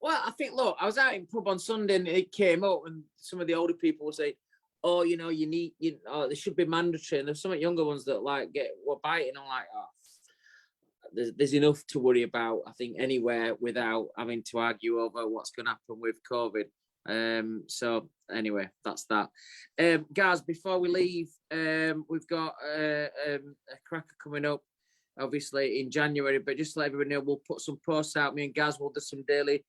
Well, I think, look, I was out in pub on Sunday and it came up and some of the older people would say, oh, you know, there should be mandatory. And there's some younger ones that were biting. I'm like, oh, there's enough to worry about, I think, anywhere without having to argue over what's going to happen with COVID. So anyway, that's that. Guys, before we leave, we've got a cracker coming up, obviously in January, but just to let everyone know, we'll put some posts out. Me and Gaz will do some daily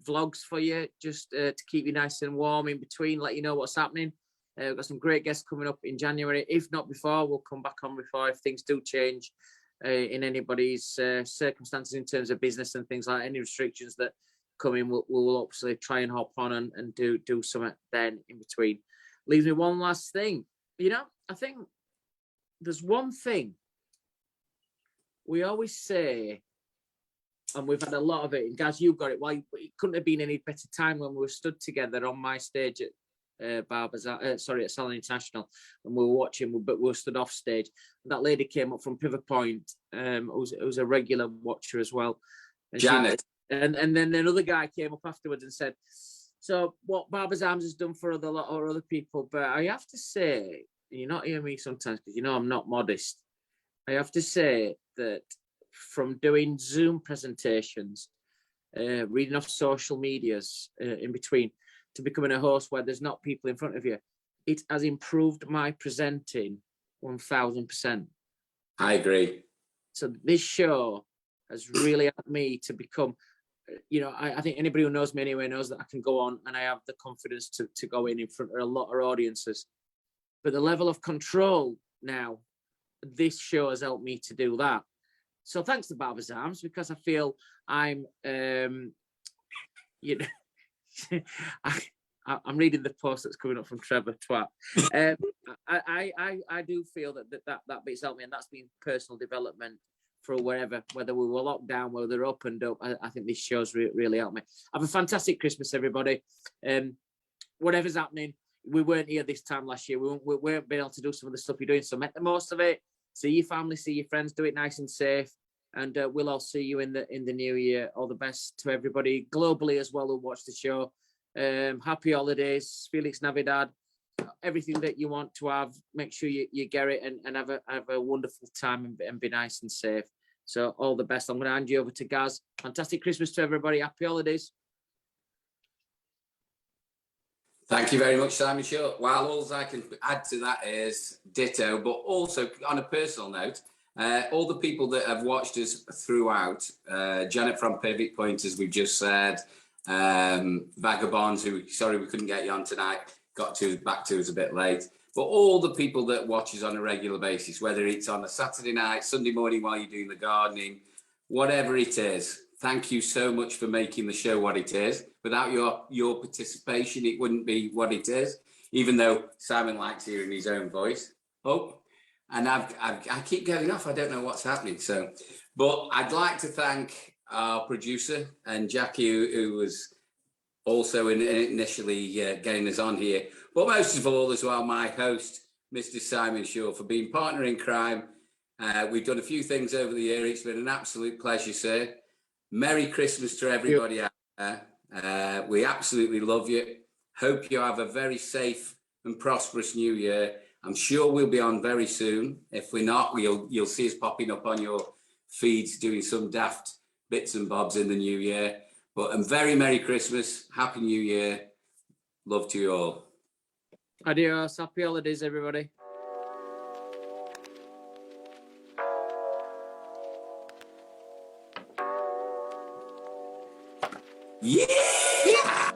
vlogs for you, just to keep you nice and warm in between, let you know what's happening. We've got some great guests coming up in January. If not before, we'll come back on before if things do change in anybody's circumstances in terms of business and things like any restrictions that come in. We'll obviously try and hop on and do something then in between. Leaves me one last thing. You know, I think there's one thing we always say, and we've had a lot of it, and guys, you've got it. Well, it couldn't have been any better time when we were stood together on my stage at Barbers, at Salon International, and we were watching, but we were stood off stage. And that lady came up from Pivot Point, who was a regular watcher as well. And Janet. and then another guy came up afterwards and said, so what Barbers Arms has done for a lot of other people, but I have to say, you're not hearing me sometimes because you know I'm not modest. I have to say that from doing Zoom presentations, reading off social medias in between, to becoming a host where there's not people in front of you, it has improved my presenting 1000%. I agree. So this show has really helped me to become, you know, I think anybody who knows me anyway knows that I can go on and I have the confidence to go in front of a lot of audiences. But the level of control now, this show has helped me to do that. So thanks to Barbers Arms, because I feel I'm, you know, I'm reading the post that's coming up from Trevor Twat. I do feel that bit's helped me, and that's been personal development for whether we were locked down, whether they're opened up. I think this show's really helped me. Have a fantastic Christmas, everybody. Whatever's happening, we weren't here this time last year. We weren't being able to do some of the stuff you're doing, so make the most of it. See your family, see your friends, do it nice and safe. And we'll all see you in the new year. All the best to everybody globally as well who watch the show. Happy holidays, Felix Navidad, everything that you want to have. Make sure you get it and have a wonderful time and be nice and safe. So all the best. I'm going to hand you over to Gaz. Fantastic Christmas to everybody. Happy holidays. Thank you very much, Simon Short. While all I can add to that is ditto, but also on a personal note, all the people that have watched us throughout, Janet from Pivot Point, as we've just said, Vagabonds, who, sorry we couldn't get you on tonight, back to us a bit late, but all the people that watch us on a regular basis, whether it's on a Saturday night, Sunday morning while you're doing the gardening, whatever it is, thank you so much for making the show what it is. Without your participation, it wouldn't be what it is, even though Simon likes hearing his own voice. Oh, and I keep going off. I don't know what's happening. So, but I'd like to thank our producer and Jackie, who was also initially getting us on here. But most of all, as well, my host, Mr. Simon Shaw, for being partner in crime. We've done a few things over the year. It's been an absolute pleasure, sir. Merry Christmas to everybody out there. We absolutely love you. Hope you have a very safe and prosperous new year. I'm sure we'll be on very soon. If we're not, you'll see us popping up on your feeds doing some daft bits and bobs in the new year. But a very Merry Christmas, Happy New Year. Love to you all. Adios. Happy holidays, everybody. Yeah!